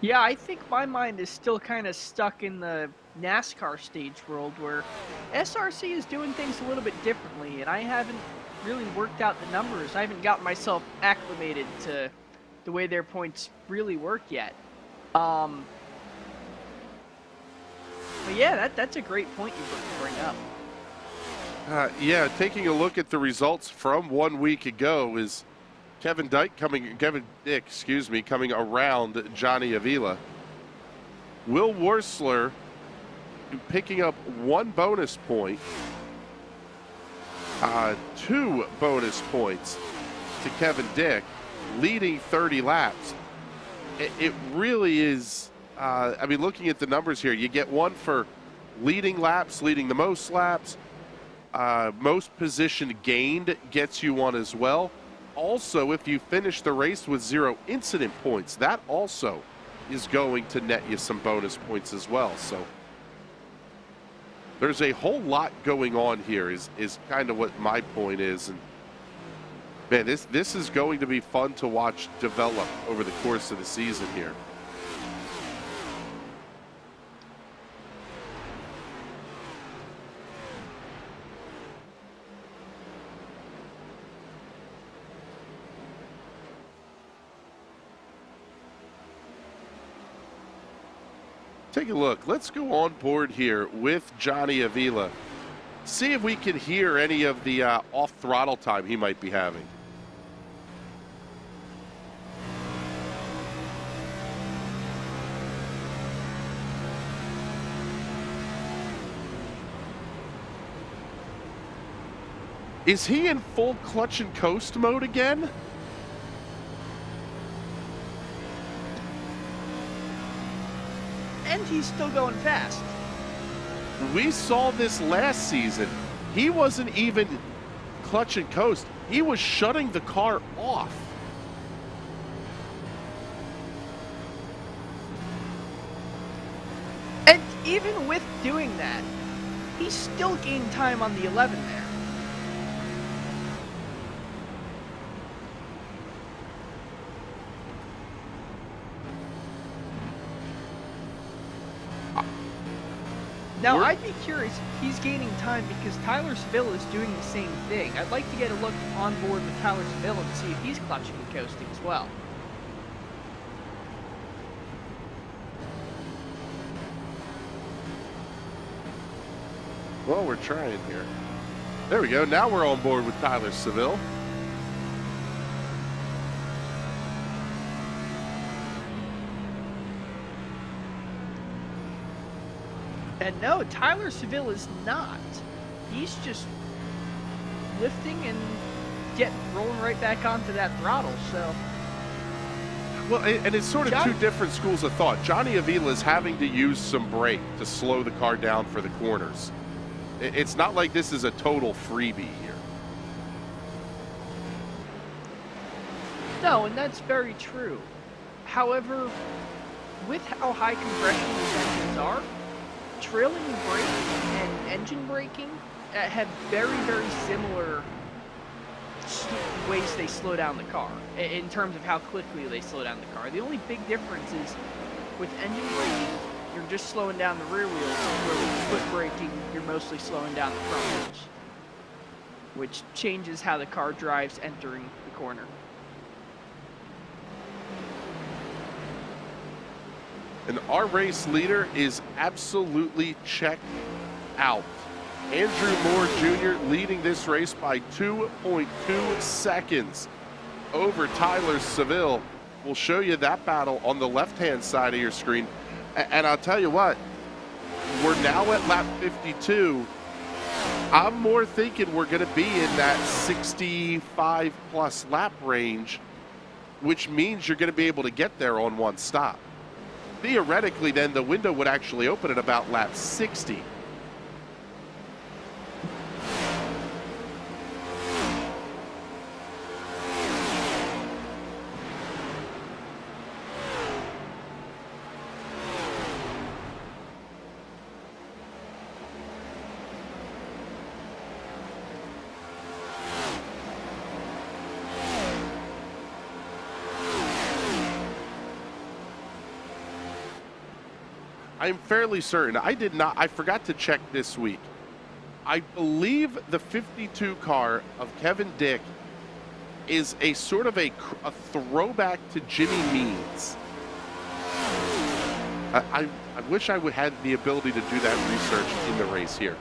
Yeah, I think my mind is still kind of stuck in the NASCAR stage world where SRC is doing things a little bit differently, and I haven't really worked out the numbers. I haven't gotten myself acclimated to the way their points really work yet. But yeah, that's a great point you bring up. Yeah, taking a look at the results from 1 week ago is Kevin Dick coming around Johnny Avila. Will Worsler picking up 1 bonus point, 2 bonus points to Kevin Dick, leading 30 laps. It really is, I mean, looking at the numbers here, you get 1 for leading laps, leading the most laps. Most position gained gets you 1 as well. Also, if you finish the race with 0 incident points, that also is going to net you some bonus points as well. So there's a whole lot going on here is kind of what my point is. And man, this is going to be fun to watch develop over the course of the season here. Take a look. Let's go on board here with Johnny Avila. See if we can hear any of the off throttle time he might be having. Is he in full clutch and coast mode again? And he's still going fast. We saw this last season. He wasn't even clutch and coast. He was shutting the car off. And even with doing that, he still gained time on the 11 there. Now, I'd be curious if he's gaining time because Tyler Seville is doing the same thing. I'd like to get a look on board with Tyler Seville and see if he's clutching and coasting as well. Well, we're trying here. There we go. Now we're on board with Tyler Seville. And no, Tyler Seville is not. He's just lifting and rolling right back onto that throttle, so. Well, and it's sort of two different schools of thought. Johnny Avila is having to use some brake to slow the car down for the corners. It's not like this is a total freebie here. No, and that's very true. However, with how high compression these engines are, trailing brake and engine braking have very, very similar ways they slow down the car in terms of how quickly they slow down the car. The only big difference is with engine braking, you're just slowing down the rear wheels, where with foot braking, you're mostly slowing down the front wheels, which changes how the car drives entering the corner. And our race leader is absolutely checked out. Andrew Moore Jr. leading this race by 2.2 seconds over Tyler Seville. We'll show you that battle on the left-hand side of your screen. And I'll tell you what, we're now at lap 52. I'm more thinking we're going to be in that 65-plus lap range, which means you're going to be able to get there on one stop. Theoretically, then, the window would actually open at about lap 60. I'm fairly certain. I forgot to check this week. I believe the 52 car of Kevin Dick is a sort of a throwback to Jimmy Means. I wish I had the ability to do that research in the race here.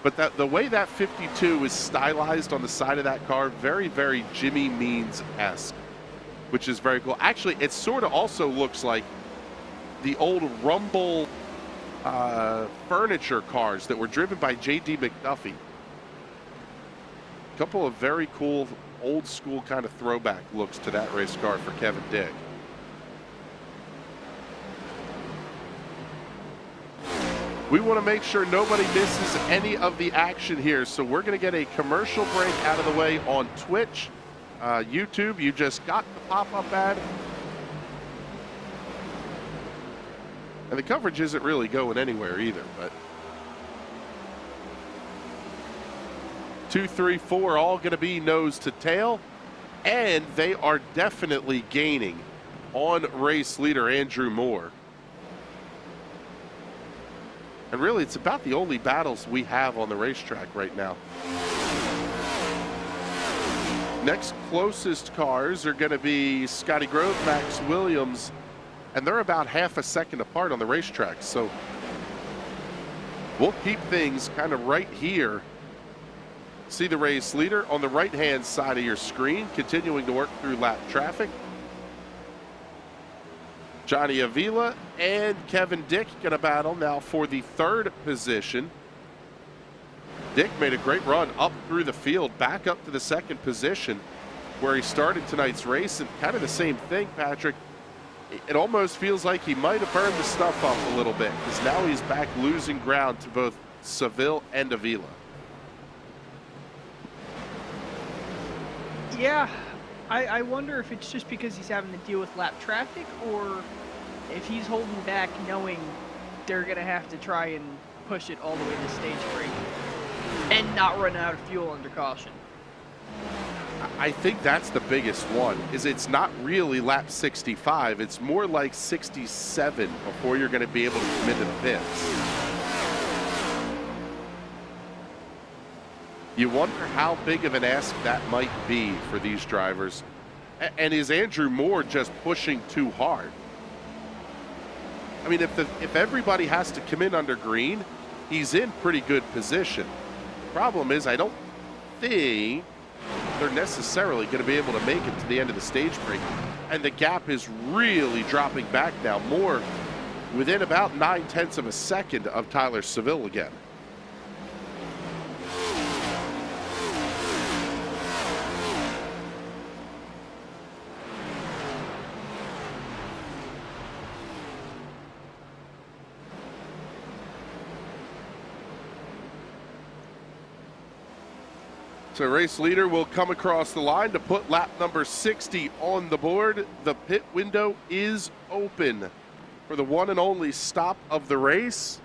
But the way that 52 is stylized on the side of that car, very, very Jimmy Means-esque, which is very cool. Actually, it sort of also looks like the old Rumble furniture cars that were driven by J.D. McDuffie. A couple of very cool old school kind of throwback looks to that race car for Kevin Dick. We want to make sure nobody misses any of the action here, so we're going to get a commercial break out of the way on Twitch. YouTube, you just got the pop-up ad. And the coverage isn't really going anywhere either, but 2, 3, 4 all going to be nose to tail, and they are definitely gaining on race leader Andrew Moore. And really, it's about the only battles we have on the racetrack right now. Next closest cars are going to be Scotty Grove, Max Williams, and they're about half a second apart on the racetrack. So we'll keep things kind of right here. See the race leader on the right-hand side of your screen, continuing to work through lap traffic. Johnny Avila and Kevin Dick going to battle now for the third position. Dick made a great run up through the field, back up to the second position where he started tonight's race, and kind of the same thing, Patrick. It almost feels like he might have burned the stuff up a little bit, because now he's back losing ground to both Seville and Avila. Yeah, I wonder if it's just because he's having to deal with lap traffic, or if he's holding back knowing they're going to have to try and push it all the way to stage break and not run out of fuel under caution. I think that's the biggest one, is it's not really lap 65. It's more like 67 before you're going to be able to come into the pits. You wonder how big of an ask that might be for these drivers. And is Andrew Moore just pushing too hard? I mean, if everybody has to come in under green, he's in pretty good position. Problem is, I don't think they're necessarily going to be able to make it to the end of the stage break. And the gap is really dropping back now. Moore within about 9/10 of a second of Tyler Seville again. So race leader will come across the line to put lap number 60 on the board. The pit window is open for the one and only stop of the race.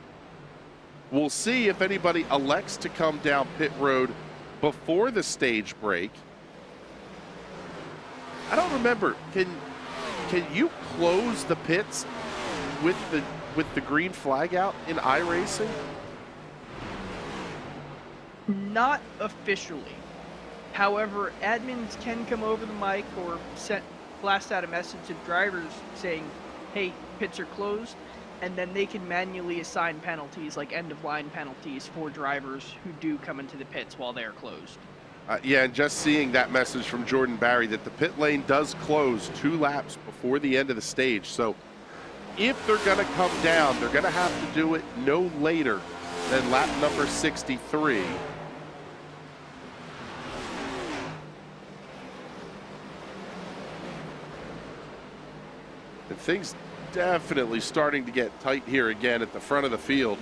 We'll see if anybody elects to come down pit road before the stage break. I don't remember, can you close the pits with the green flag out in iRacing? Not officially. However, admins can come over the mic or blast out a message to drivers saying, hey, pits are closed, and then they can manually assign penalties, like end-of-line penalties, for drivers who do come into the pits while they're closed. Yeah, and just seeing that message from Jordan Barry that the pit lane does close 2 laps before the end of the stage. So if they're going to come down, they're going to have to do it no later than lap number 63. And things definitely starting to get tight here again at the front of the field.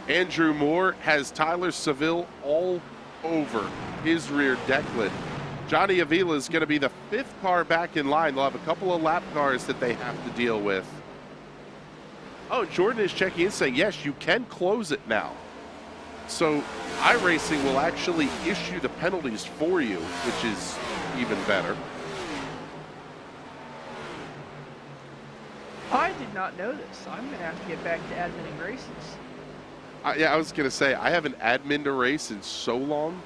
Andrew Moore has Tyler Seville all over his rear deck lid. Johnny Avila is going to be the 5th car back in line. They'll have a couple of lap cars that they have to deal with. Oh, Jordan is checking in saying, yes, you can close it now. So iRacing will actually issue the penalties for you, which is even better. I did not know this. I'm going to have to get back to adminning races. Yeah, I was going to say, I haven't adminned a race in so long.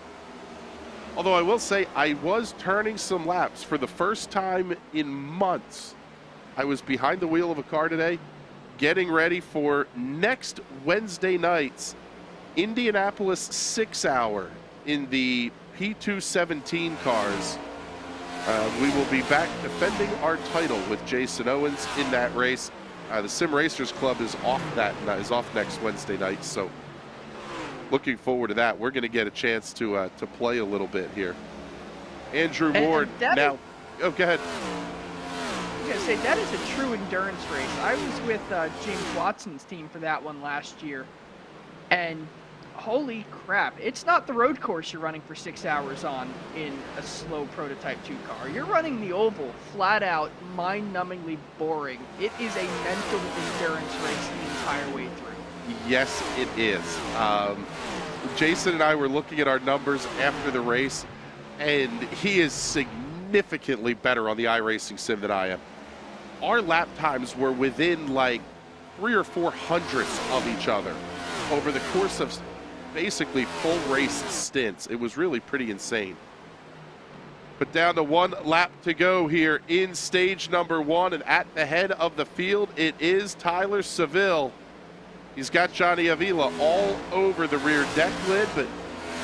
Although I will say, I was turning some laps for the first time in months. I was behind the wheel of a car today, getting ready for next Wednesday night's Indianapolis 6-hour in the P217 cars. We will be back defending our title with Jason Owens in that race. The Sim Racers Club is off next Wednesday night, so looking forward to that. We're going to get a chance to play a little bit here. Andrew Ward now. Oh, go ahead. I was going to say, that is a true endurance race. I was with James Watson's team for that one last year, and holy crap, it's not the road course you're running for 6 hours on in a slow Prototype 2 car. You're running the oval, flat out, mind-numbingly boring. It is a mental endurance race the entire way through. Yes, it is. Jason and I were looking at our numbers after the race, and he is significantly better on the iRacing sim than I am. Our lap times were within like 300 or 400 of each other over the course of basically full race stints. It was really pretty insane. But down to 1 lap to go here in stage number 1, and at the head of the field, it is Tyler Seville. He's got Johnny Avila all over the rear deck lid, but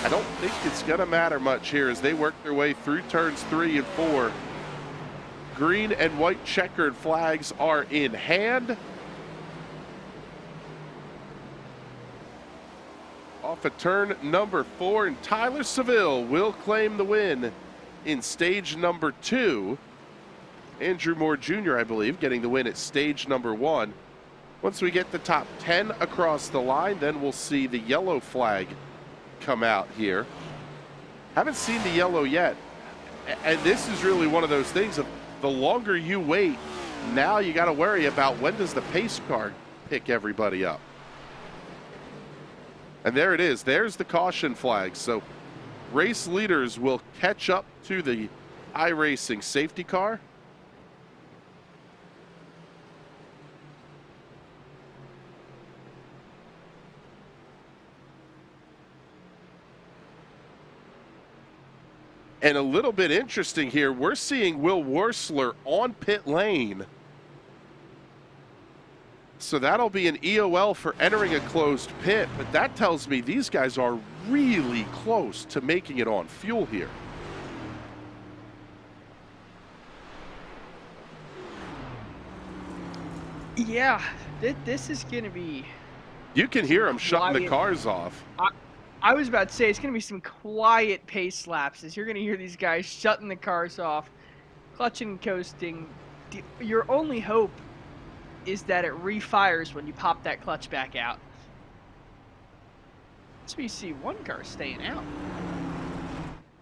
I don't think it's going to matter much here as they work their way through turns 3 and 4. Green and white checkered flags are in hand. Off of turn number 4, and Tyler Seville will claim the win in stage number 2. Andrew Moore Jr., I believe, getting the win at stage number 1. Once we get the top 10 across the line, then we'll see the yellow flag come out here. Haven't seen the yellow yet. And this is really one of those things of the longer you wait, now you got to worry about when does the pace car pick everybody up. And there it is. There's the caution flag. So race leaders will catch up to the iRacing safety car. And a little bit interesting here, we're seeing Will Worsler on pit lane. So that'll be an EOL for entering a closed pit, but that tells me these guys are really close to making it on fuel here. Yeah, this is going to be... You can hear them shutting the cars off. I was about to say, it's going to be some quiet pace lapses. You're going to hear these guys shutting the cars off, clutching and coasting. Your only hope is that it refires when you pop that clutch back out. So we see one car staying out.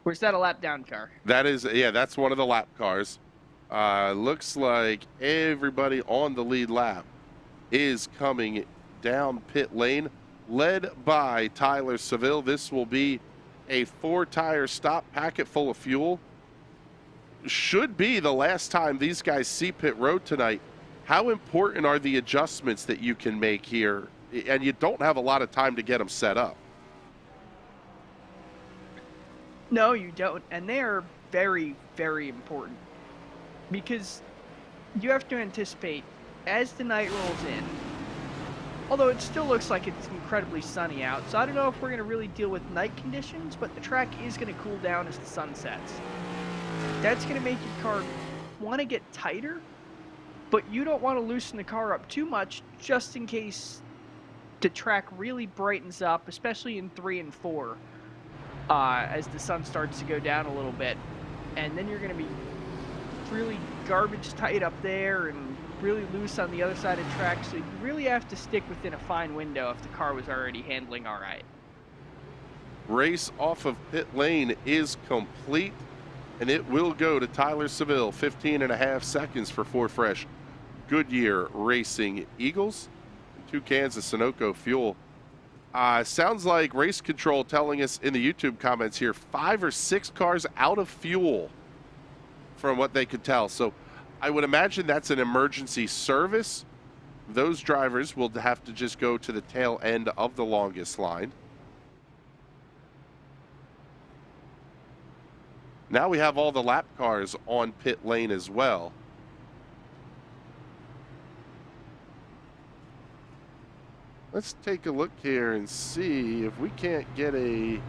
Or is that a lap down car? That is, yeah, that's one of the lap cars. Looks like everybody on the lead lap is coming down pit lane, led by Tyler Seville. This will be a 4-tire stop, packet full of fuel. Should be the last time these guys see pit road tonight. How important are the adjustments that you can make here? And you don't have a lot of time to get them set up. No, you don't. And they are very, very important. Because you have to anticipate, as the night rolls in, although it still looks like it's incredibly sunny out, so I don't know if we're going to really deal with night conditions, but the track is going to cool down as the sun sets. That's going to make your car want to get tighter, but you don't want to loosen the car up too much just in case the track really brightens up, especially in 3 and 4, as the sun starts to go down a little bit. And then you're going to be really garbage tight up there and really loose on the other side of the track, so you really have to stick within a fine window if the car was already handling all right. Race off of pit lane is complete, and it will go to Tyler Seville. 15.5 seconds for 4 fresh Goodyear Racing Eagles, 2 cans of Sunoco fuel. Sounds like race control telling us in the YouTube comments here 5 or 6 cars out of fuel from what they could tell. So I would imagine that's an emergency service. Those drivers will have to just go to the tail end of the longest line. Now we have all the lap cars on pit lane as well. Let's take a look here and see if we can't get a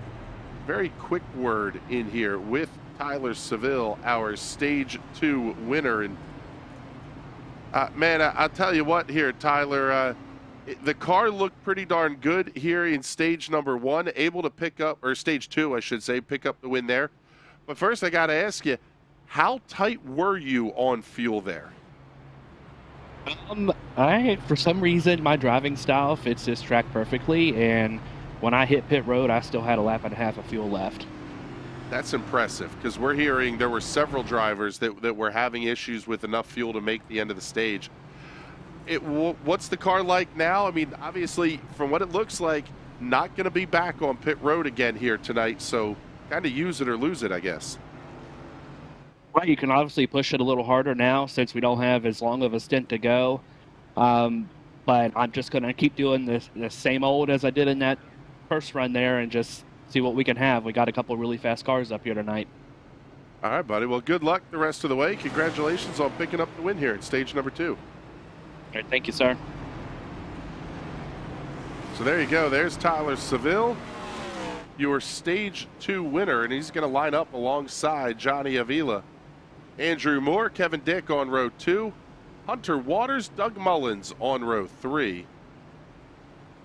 very quick word in here with Tyler Seville, our stage 2 winner. And Man, I'll tell you what here, Tyler. The car looked pretty darn good here in stage number 1, able to pick up, or stage 2, I should say, pick up the win there. But first, I got to ask you, how tight were you on fuel there? For some reason, my driving style fits this track perfectly, and when I hit pit road, I still had a lap and a half of fuel left. That's impressive, because we're hearing there were several drivers that were having issues with enough fuel to make the end of the stage. What's the car like now? I mean, obviously, from what it looks like, not going to be back on pit road again here tonight, so kind of use it or lose it, I guess. Right, you can obviously push it a little harder now since we don't have as long of a stint to go. But I'm just going to keep doing the same old as I did in that first run there and just see what we can have. We got a couple really fast cars up here tonight. All right, buddy. Well, good luck the rest of the way. Congratulations on picking up the win here in stage number 2. All right, thank you, sir. So there you go. There's Tyler Seville, your stage 2 winner, and he's going to line up alongside Johnny Avila. Andrew Moore, Kevin Dick on row 2, Hunter Waters, Doug Mullins on row 3.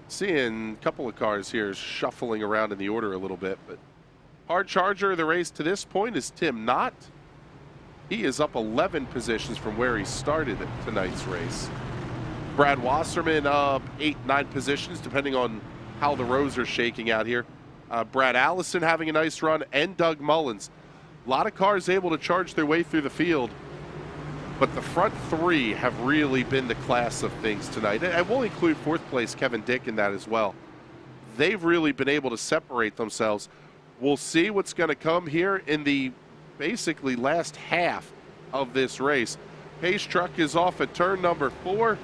Seeing a couple of cars here shuffling around in the order a little bit, but hard charger of the race to this point is Tim Knott. He is up 11 positions from where he started tonight's race. Brad Wasserman up 8-9 positions, depending on how the rows are shaking out here. Brad Allison having a nice run, and Doug Mullins. A lot of cars able to charge their way through the field, but the front 3 have really been the class of things tonight. And we'll include 4th place Kevin Dick in that as well. They've really been able to separate themselves. We'll see what's going to come here in the basically last half of this race. Pace truck is off at turn number 4.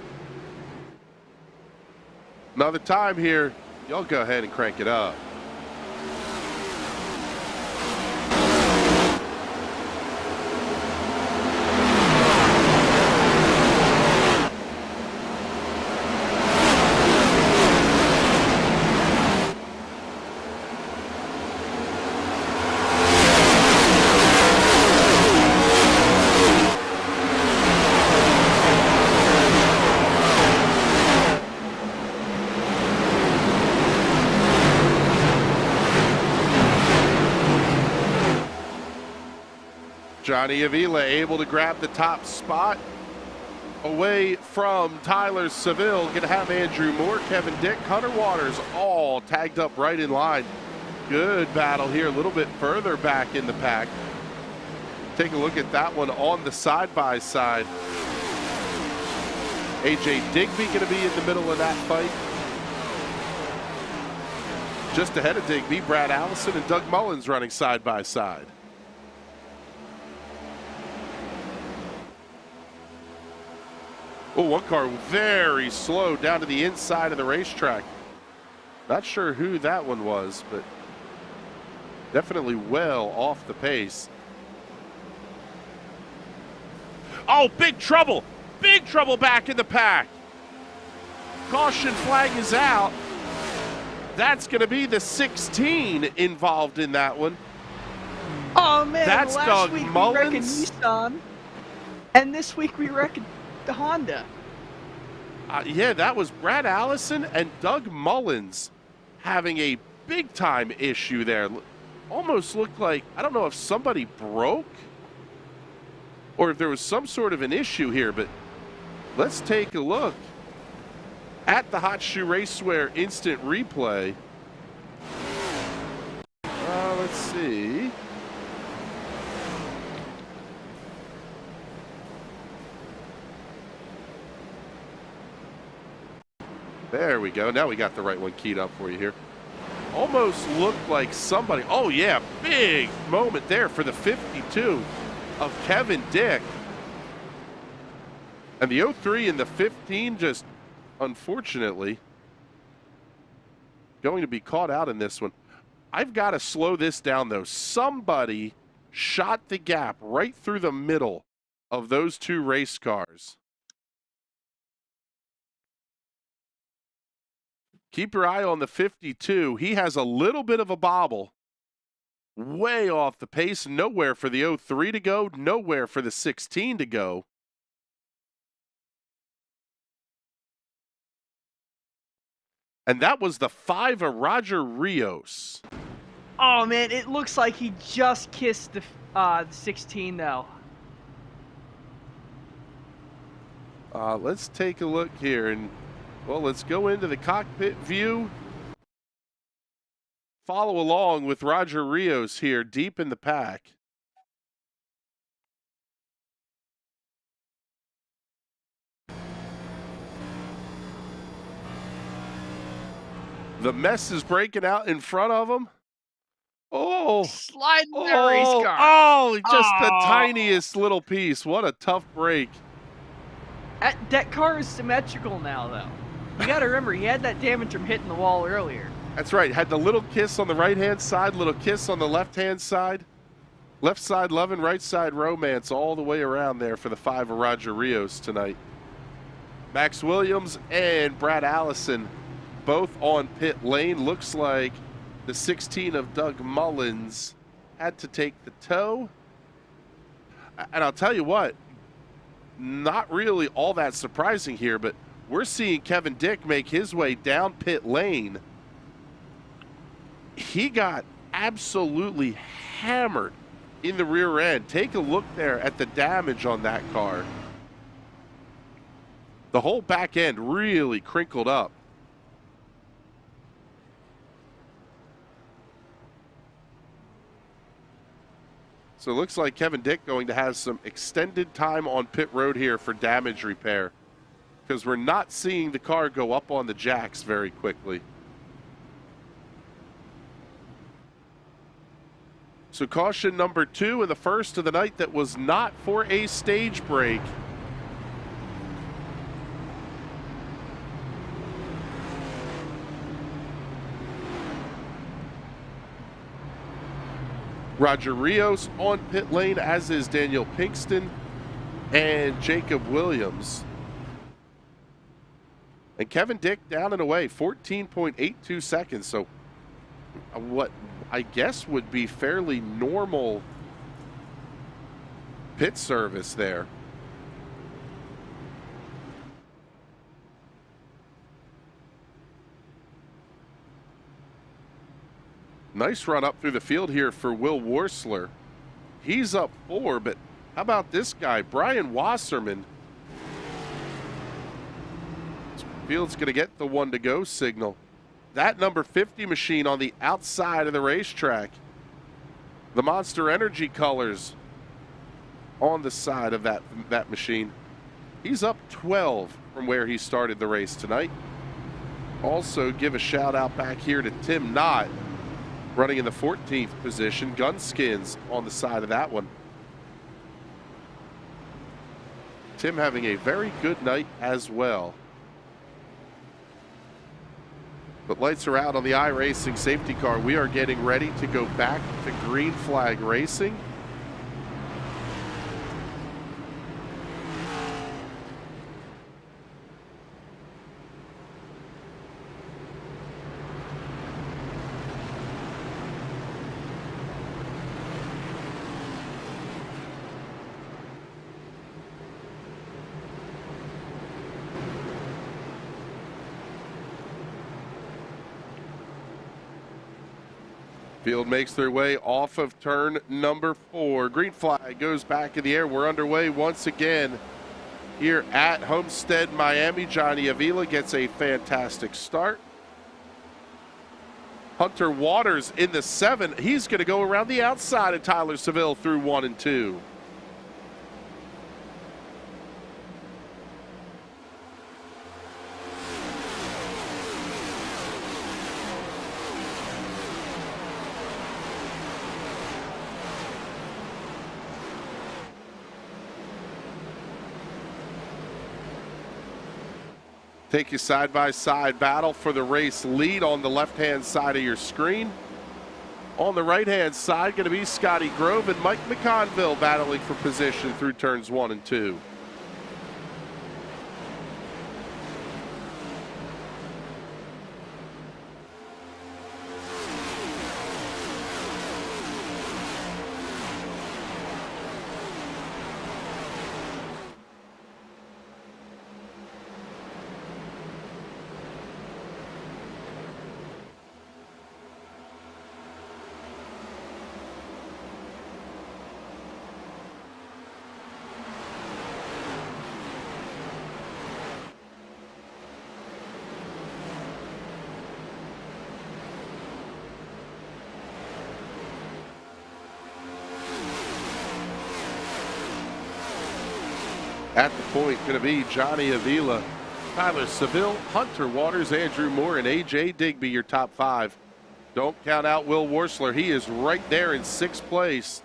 Another time here. Y'all go ahead and crank it up. Johnny Avila able to grab the top spot away from Tyler Seville. Going to have Andrew Moore, Kevin Dick, Hunter Waters all tagged up right in line. Good battle here, a little bit further back in the pack. Take a look at that one on the side-by-side. AJ Digby going to be in the middle of that fight. Just ahead of Digby, Brad Allison and Doug Mullins running side-by-side. Oh, one car very slow down to the inside of the racetrack. Not sure who that one was, but definitely well off the pace. Oh, big trouble. Big trouble back in the pack. Caution flag is out. That's going to be the 16 involved in that one. Oh, man. That's last Doug week Mullins. we reckoned Nissan, and this week we reckoned the Honda. Yeah, that was Brad Allison and Doug Mullins having a big-time issue there. Almost looked like, I don't know if somebody broke or if there was some sort of an issue here, but let's take a look at the Hot Shoe Racewear instant replay. Let's see. There we go. Now we got the right one keyed up for you here. Almost looked like somebody. Oh, yeah. Big moment there for the 52 of Kevin Dick. And the 03 and the 15 just, unfortunately, going to be caught out in this one. I've got to slow this down, though. Somebody shot the gap right through the middle of those two race cars. Keep your eye on the 52. He has a little bit of a bobble. Way off the pace. Nowhere for the 03 to go. Nowhere for the 16 to go. And that was the 5 of Roger Rios. Oh man, it looks like he just kissed the 16 though. Let's take a look here, and well, let's go into the cockpit view. Follow along with Roger Rios here, deep in the pack. The mess is breaking out in front of him. Oh, Sliding that race car. Oh, just the tiniest little piece. What a tough break. That car is symmetrical now, though. You got to remember, he had that damage from hitting the wall earlier. That's right. Had the little kiss on the right-hand side, little kiss on the left-hand side. Left side loving, right side romance all the way around there for the 5 of Roger Rios tonight. Max Williams and Brad Allison both on pit lane. Looks like the 16 of Doug Mullins had to take the tow. And I'll tell you what, not really all that surprising here, but we're seeing Kevin Dick make his way down pit lane. He got absolutely hammered in the rear end. Take a look there at the damage on that car. The whole back end really crinkled up. So it looks like Kevin Dick going to have some extended time on pit road here for damage repair, because we're not seeing the car go up on the jacks very quickly. So caution number 2 and the first of the night that was not for a stage break. Roger Rios on pit lane, as is Daniel Pinkston and Jacob Williams. And Kevin Dick down and away, 14.82 seconds. So what I guess would be fairly normal pit service there. Nice run up through the field here for Will Worsler. He's up 4, but how about this guy, Brian Wasserman? Field's going to get the 1 to go signal. That number 50 machine on the outside of the racetrack. The Monster Energy colors on the side of that machine. He's up 12 from where he started the race tonight. Also give a shout out back here to Tim Knott, running in the 14th position. Gunskins on the side of that one. Tim having a very good night as well. But lights are out on the Iracing safety car. We are getting ready to go back to green flag racing. Field makes their way off of turn number 4. Green flag goes back in the air. We're underway once again here at Homestead, Miami. Johnny Avila gets a fantastic start. Hunter Waters in the 7. He's going to go around the outside of Tyler Seville through 1 and 2. Take you side-by-side battle for the race lead on the left-hand side of your screen. On the right-hand side, going to be Scotty Grove and Mike McConville battling for position through turns 1 and 2. At the point, going to be Johnny Avila, Tyler Seville, Hunter Waters, Andrew Moore, and A.J. Digby, your top 5. Don't count out Will Worsler. He is right there in 6th place.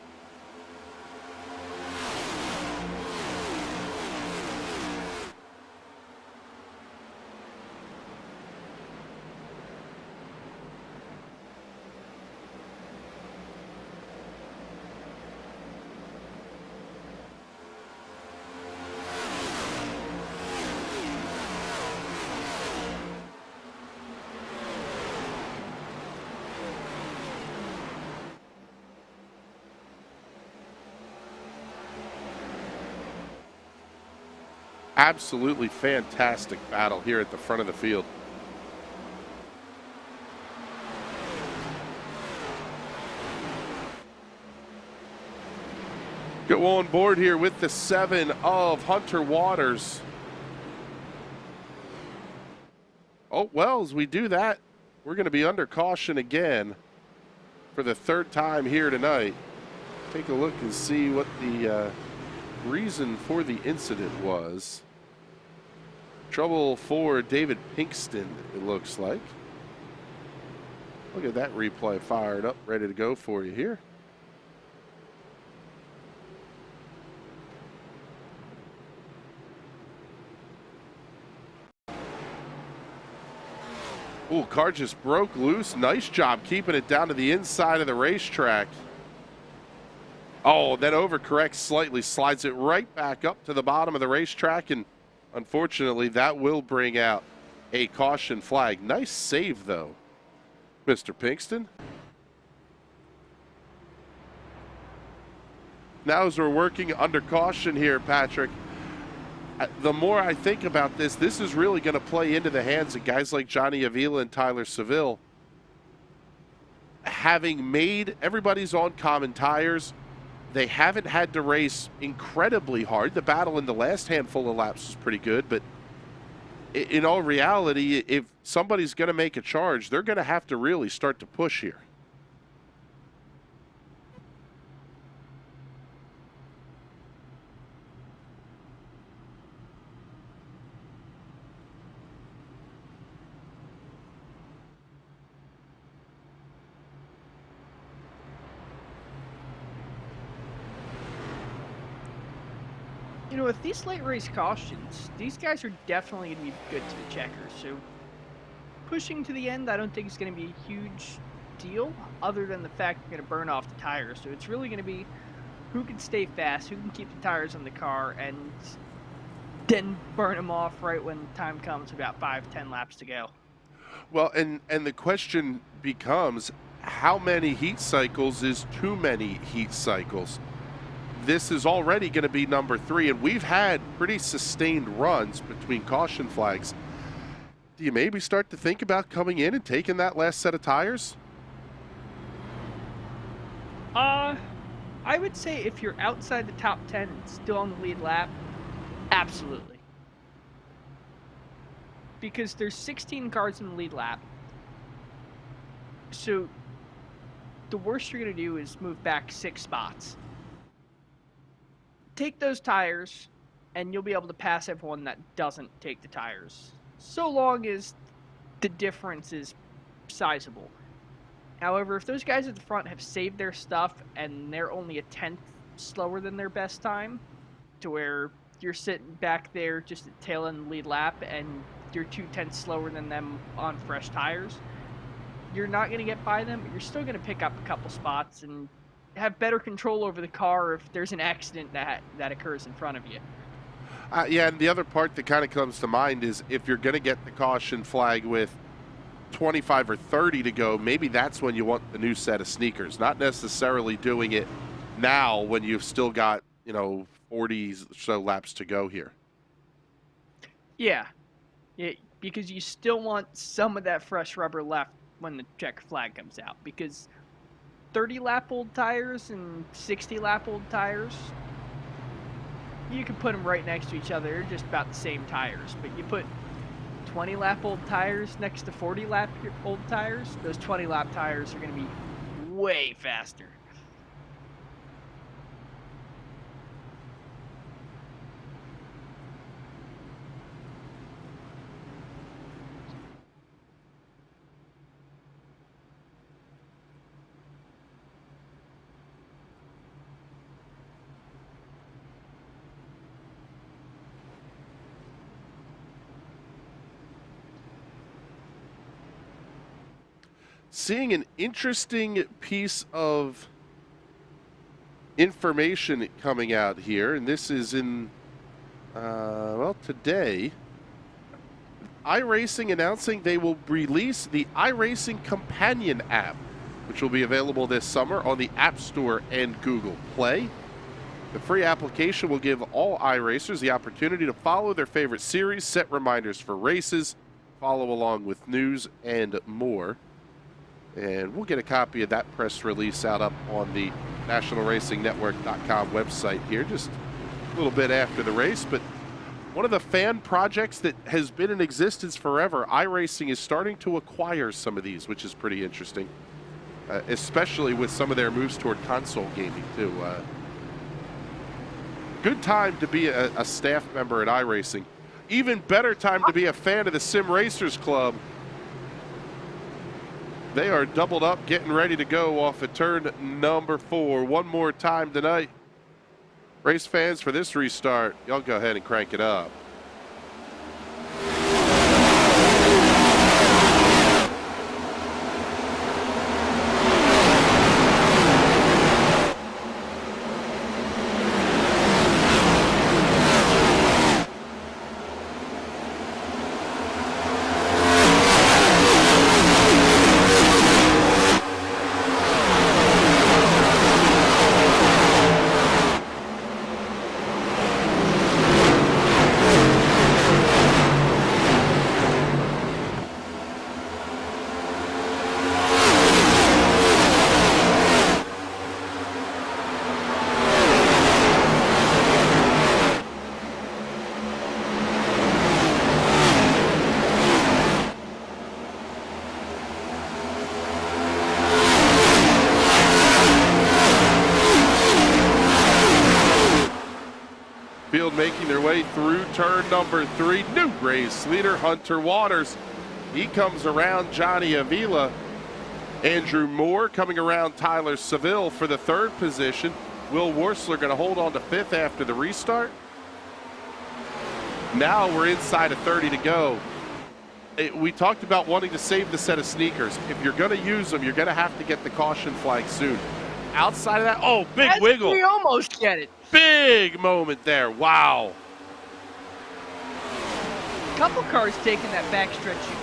Absolutely fantastic battle here at the front of the field. Go on board here with the 7 of Hunter Waters. Oh, well, as we do that, we're going to be under caution again for the 3rd time here tonight. Take a look and see what the reason for the incident was. Trouble for David Pinkston, it looks like. Look at that replay fired up, ready to go for you here. Ooh, car just broke loose. Nice job keeping it down to the inside of the racetrack. Oh, then overcorrects slightly, slides it right back up to the bottom of the racetrack, and unfortunately, that will bring out a caution flag. Nice save, though, Mr. Pinkston. Now, as we're working under caution here, Patrick, the more I think about this, this is really going to play into the hands of guys like Johnny Avila and Tyler Seville. Having made everybody's on common tires, they haven't had to race incredibly hard. The battle in the last handful of laps was pretty good, but in all reality, if somebody's going to make a charge, they're going to have to really start to push here. You know, with these late race cautions, these guys are definitely going to be good to the checkers. So pushing to the end, I don't think is going to be a huge deal, other than the fact you're going to burn off the tires. So it's really going to be who can stay fast, who can keep the tires on the car, and then burn them off right when time comes, about 5-10 laps to go. Well, and the question becomes, how many heat cycles is too many heat cycles? This is already going to be number 3, and we've had pretty sustained runs between caution flags. Do you maybe start to think about coming in and taking that last set of tires? I would say if you're outside the top 10 and still on the lead lap, absolutely. Because there's 16 cars in the lead lap. So the worst you're going to do is move back 6 spots. Take those tires, and you'll be able to pass everyone that doesn't take the tires, so long as the difference is sizable. However, if those guys at the front have saved their stuff and they're only a 10th slower than their best time, to where you're sitting back there just at tail end the lead lap and you're 2/10 slower than them on fresh tires, you're not going to get by them, but you're still going to pick up a couple spots and have better control over the car if there's an accident that occurs in front of you. Yeah, and the other part that kind of comes to mind is if you're going to get the caution flag with 25 or 30 to go, maybe that's when you want the new set of sneakers, not necessarily doing it now when you've still got, 40 or so laps to go here. Yeah, because you still want some of that fresh rubber left when the checker flag comes out, because 30-lap-old tires and 60-lap-old tires, you can put them right next to each other. They're just about the same tires. But you put 20-lap-old tires next to 40-lap-old tires, those 20-lap tires are going to be way faster. seeing an interesting piece of information coming out here, and this is in, well, today. Iracing announcing they will release the Iracing Companion App, which will be available this summer on the App Store and Google Play. The free application will give all iRacers the opportunity to follow their favorite series, set reminders for races, follow along with news, and more. And we'll get a copy of that press release out up on the NationalRacingNetwork.com website here just a little bit after the race. But one of the fan projects that has been in existence forever, iRacing is starting to acquire some of these, which is pretty interesting, especially with some of their moves toward console gaming, too. Good time to be a staff member at iRacing. Even better time to be a fan of the Sim Racers Club. They are doubled up, getting ready to go off at turn number 4. One more time tonight. Race fans, for this restart, y'all go ahead and crank it up. Making their way through turn number 3. New race leader, Hunter Waters. He comes around Johnny Avila. Andrew Moore coming around Tyler Seville for the 3rd position. Will Worsler going to hold on to 5th after the restart. Now we're inside of 30 to go. We talked about wanting to save the set of sneakers. If you're going to use them, you're going to have to get the caution flag soon. Outside of that, oh, big wiggle. We almost get it. Big moment there. Wow. Couple cars taking that backstretch you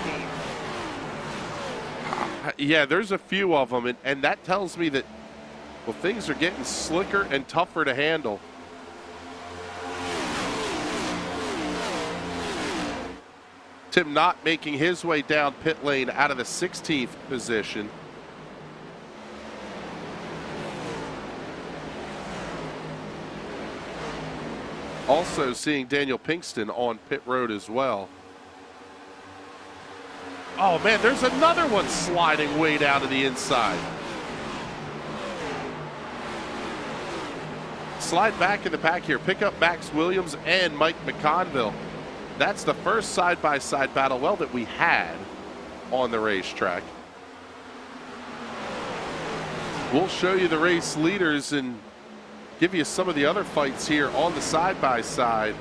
gave. Yeah, there's a few of them, and that tells me that, well, things are getting slicker and tougher to handle. Tim Knott making his way down pit lane out of the 16th position. Also seeing Daniel Pinkston on pit road as well. Oh man, there's another one sliding way down to the inside. Slide back in the pack here. Pick up Max Williams and Mike McConville. That's the first side-by-side battle, well, that we had on the racetrack. We'll show you the race leaders and give you some of the other fights here on the side-by-side.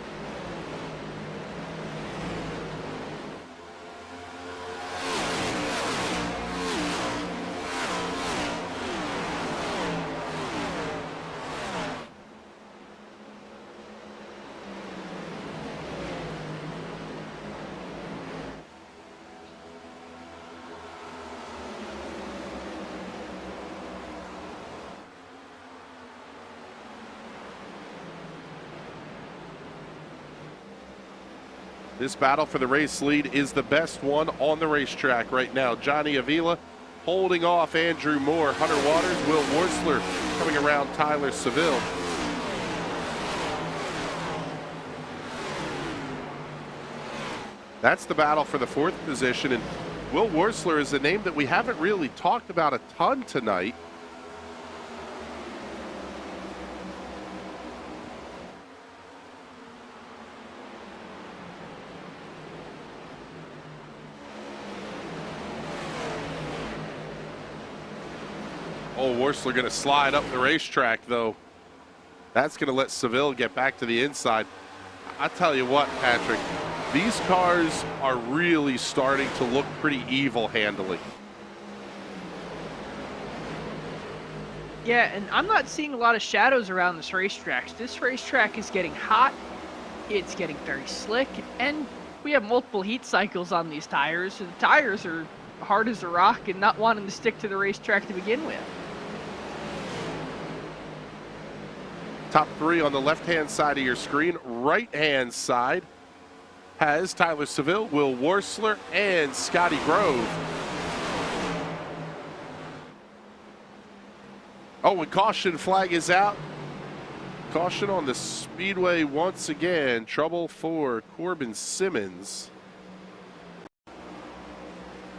This battle for the race lead is the best one on the racetrack right now. Johnny Avila holding off Andrew Moore. Hunter Waters, Will Worsler coming around Tyler Seville. That's the battle for the 4th position. And Will Worsler is a name that we haven't really talked about a ton tonight. Oh, Worsler going to slide up the racetrack, though. That's going to let Seville get back to the inside. I tell you what, Patrick, these cars are really starting to look pretty evil handling. Yeah, and I'm not seeing a lot of shadows around this racetrack. This racetrack is getting hot, it's getting very slick, and we have multiple heat cycles on these tires. So the tires are hard as a rock and not wanting to stick to the racetrack to begin with. Top three on the left-hand side of your screen. Right-hand side has Tyler Seville, Will Worsler, and Scotty Grove. Oh, and caution flag is out. Caution on the speedway once again. Trouble for Corbin Simmons.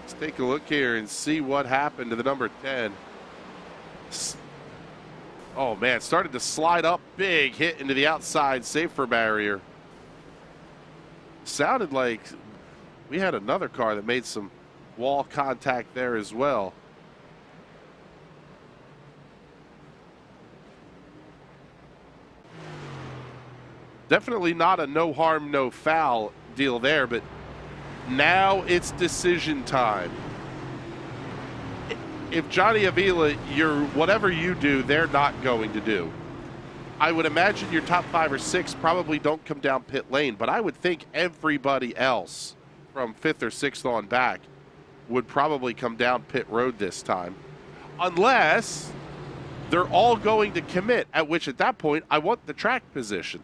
Let's take a look here and see what happened to the number 10. Oh man, started to slide up big, hit into the outside safer barrier. Sounded like we had another car that made some wall contact there as well. Definitely not a no harm, no foul deal there, but now it's decision time. If Johnny Avila, whatever you do, they're not going to do. I would imagine your top 5 or 6 probably don't come down pit lane, but I would think everybody else from 5th or 6th on back would probably come down pit road this time. Unless they're all going to commit, at that point, I want the track position.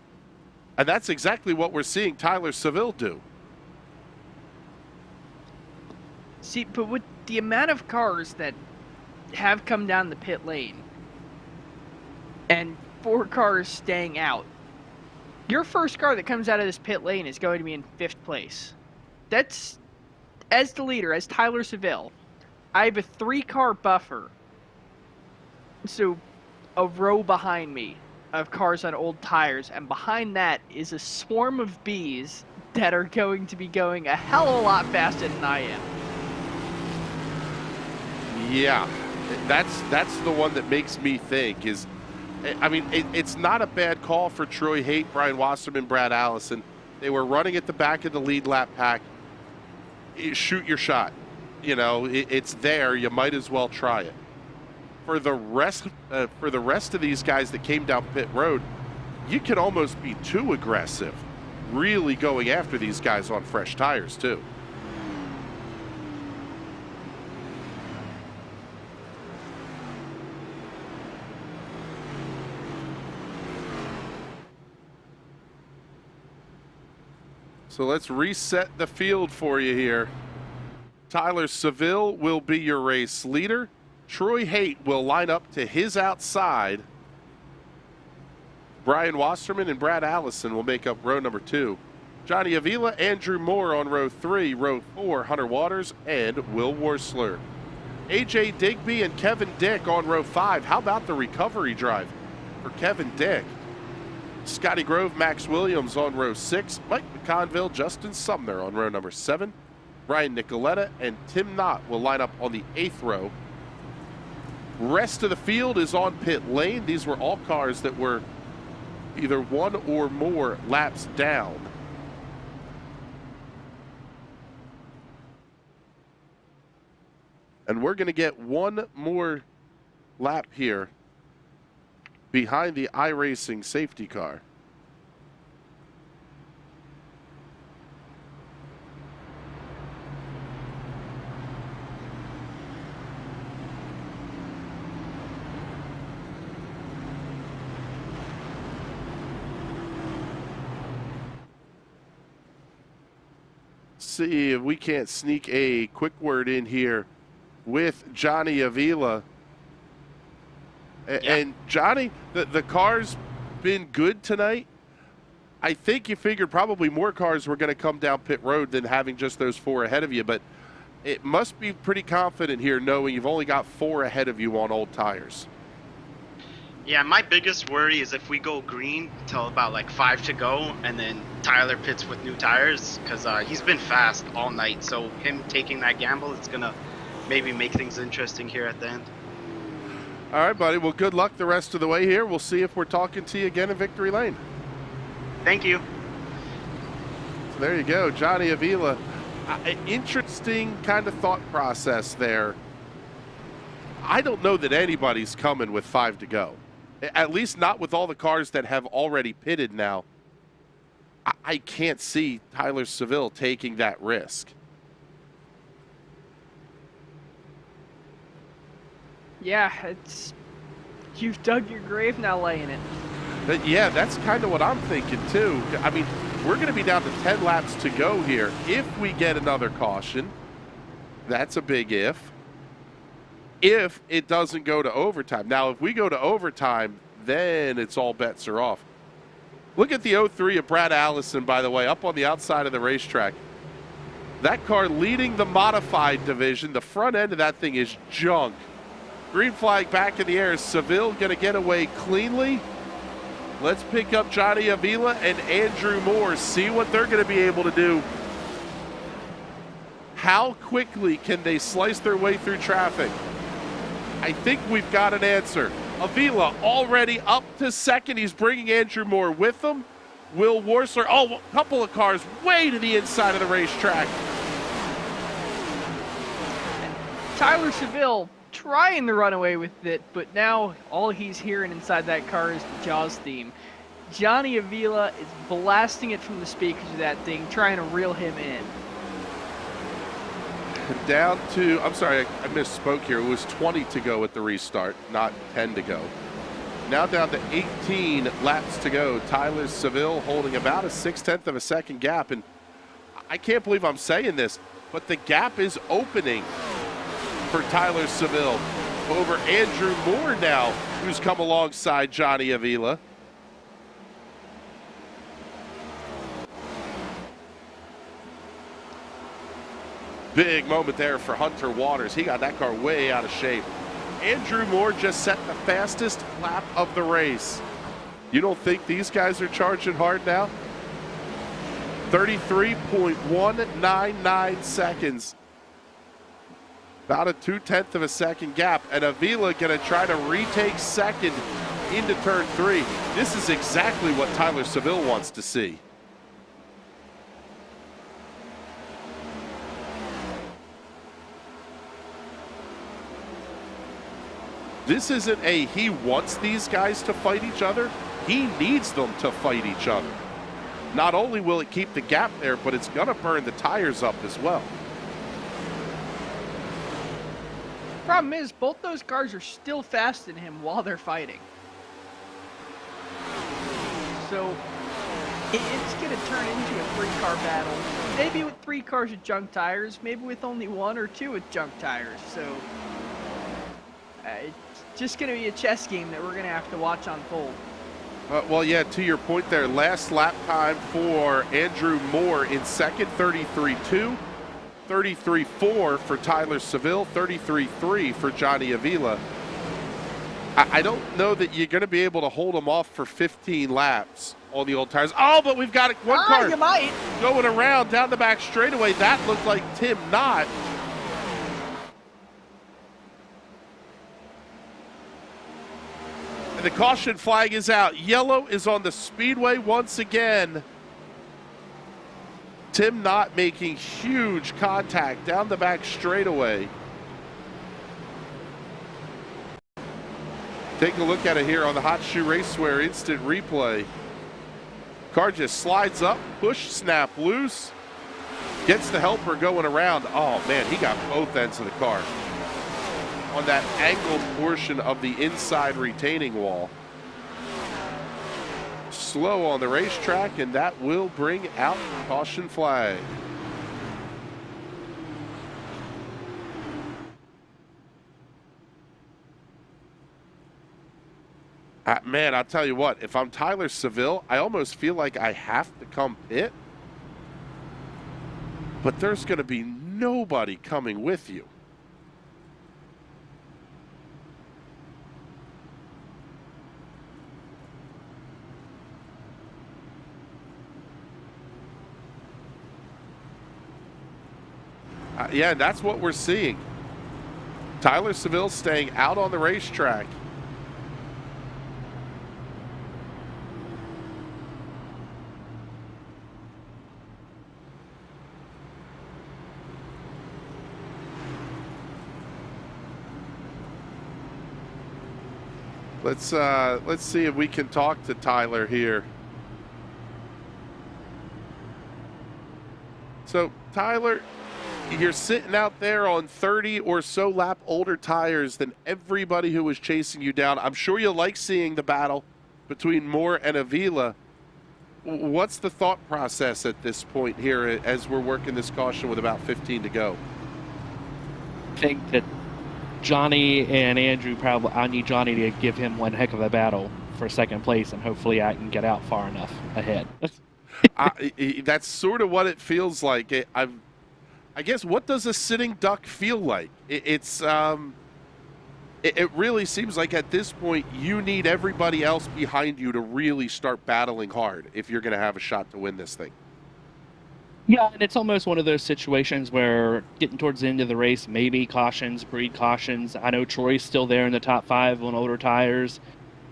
And that's exactly what we're seeing Tyler Seville do. See, but with the amount of cars that have come down the pit lane and 4 cars staying out, your first car that comes out of this pit lane is going to be in 5th place. That's, as the leader, as Tyler Seville, I have a 3-car buffer. So a row behind me of cars on old tires, and behind that is a swarm of bees that are going to be going a hell of a lot faster than I am. Yeah, that's the one that makes me think is, I mean, it's not a bad call for Troy Haight, Brian Wasserman, Brad Allison. They were running at the back of the lead lap pack. Shoot your shot. You know, it's there. You might as well try it. For the rest of these guys that came down pit road, you could almost be too aggressive, really going after these guys on fresh tires too. So let's reset the field for you here. Tyler Seville will be your race leader. Troy Haight will line up to his outside. Brian Wasserman and Brad Allison will make up row number 2. Johnny Avila, Andrew Moore on row 3. Row 4, Hunter Waters and Will Worsler. AJ Digby and Kevin Dick on row 5. How about the recovery drive for Kevin Dick? Scotty Grove, Max Williams on row 6. Mike McConville, Justin Sumner on row number 7. Ryan Nicoletta and Tim Knott will line up on the 8th row. Rest of the field is on pit lane. These were all cars that were either 1 or more laps down. And we're going to get one more lap here behind the Iracing safety car. See if we can't sneak a quick word in here with Johnny Avila. And Johnny, the car's been good tonight. I think you figured probably more cars were going to come down pit road than having just those 4 ahead of you, but it must be pretty confident here knowing you've only got 4 ahead of you on old tires. Yeah, my biggest worry is if we go green till about like 5 to go and then Tyler pits with new tires, because he's been fast all night, so him taking that gamble, it's going to maybe make things interesting here at the end. All right, buddy. Well, good luck the rest of the way here. We'll see if we're talking to you again in Victory Lane. Thank you. So there you go, Johnny Avila. Interesting kind of thought process there. I don't know that anybody's coming with 5 to go. At least not with all the cars that have already pitted now. I can't see Tyler Seville taking that risk. Yeah, you've dug your grave, now laying it. But yeah, that's kind of what I'm thinking too. I mean, we're going to be down to 10 laps to go here. If we get another caution, that's a big if. If it doesn't go to overtime. Now, if we go to overtime, then it's all bets are off. Look at the 03 of Brad Allison, by the way, up on the outside of the racetrack. That car leading the modified division. The front end of that thing is junk. Green flag back in the air. Is Seville going to get away cleanly? Let's pick up Johnny Avila and Andrew Moore, see what they're going to be able to do. How quickly can they slice their way through traffic? I think we've got an answer. Avila already up to second. He's bringing Andrew Moore with him. Will Worsler, a couple of cars way to the inside of the racetrack. Tyler Seville trying to run away with it, but now all he's hearing inside that car is the Jaws theme. Johnny Avila is blasting it from the speakers of that thing, trying to reel him in. Down to, I'm sorry, I misspoke here. It was 20 to go at the restart, not 10 to go. Now down to 18 laps to go. Tyler Seville holding about a 6/10 of a second gap. And I can't believe I'm saying this, but the gap is opening for Tyler Seville over Andrew Moore now, who's come alongside Johnny Avila. Big moment there for Hunter Waters. He got that car way out of shape. Andrew Moore just set the fastest lap of the race. You don't think these guys are charging hard now? 33.199 seconds. About a 2/10 of a second gap. And Avila going to try to retake second into turn 3. This is exactly what Tyler Seville wants to see. This isn't a he wants these guys to fight each other. He needs them to fight each other. Not only will it keep the gap there, but it's going to burn the tires up as well. Problem is, both those cars are still faster than him while they're fighting. So it's going to turn into a 3-car battle. Maybe with 3 cars with junk tires, maybe with only 1 or 2 with junk tires. So it's just going to be a chess game that we're going to have to watch unfold. Well, yeah, to your point there, last lap time for Andrew Moore in second, 33.2. 33.4 for Tyler Seville, 33.3 for Johnny Avila. I don't know that you're going to be able to hold them off for 15 laps on the old tires. Oh, but we've got one car you might. going around down the back straightaway. That looked like Tim Knott. And the caution flag is out. Yellow is on the speedway once again. Tim Knott making huge contact down the back straightaway. Take a look at it here on the Hot Shoe Racewear instant replay. Car just slides up, push, snap loose, gets the helper going around. Oh man, he got both ends of the car on that angled portion of the inside retaining wall. Slow on the racetrack, and that will bring out the caution flag. Man, I'll tell you what, if I'm Tyler Seville, I almost feel like I have to come pit. But there's going to be nobody coming with you. Yeah, that's what we're seeing. Tyler Seville staying out on the racetrack. Let's see if we can talk to Tyler here. So, Tyler, you're sitting out there on 30 or so lap older tires than everybody who was chasing you down. I'm sure you like seeing the battle between Moore and Avila. What's the thought process at this point here as we're working this caution with about 15 to go? I think that Johnny and Andrew I need Johnny to give him one heck of a battle for second place, and hopefully I can get out far enough ahead. That's sort of what it feels like. I guess, what does a sitting duck feel like? It really seems like at this point you need everybody else behind you to really start battling hard if you're going to have a shot to win this thing. Yeah, and it's almost one of those situations where getting towards the end of the race, maybe cautions, breed cautions. I know Troy's still there in the top 5 on older tires,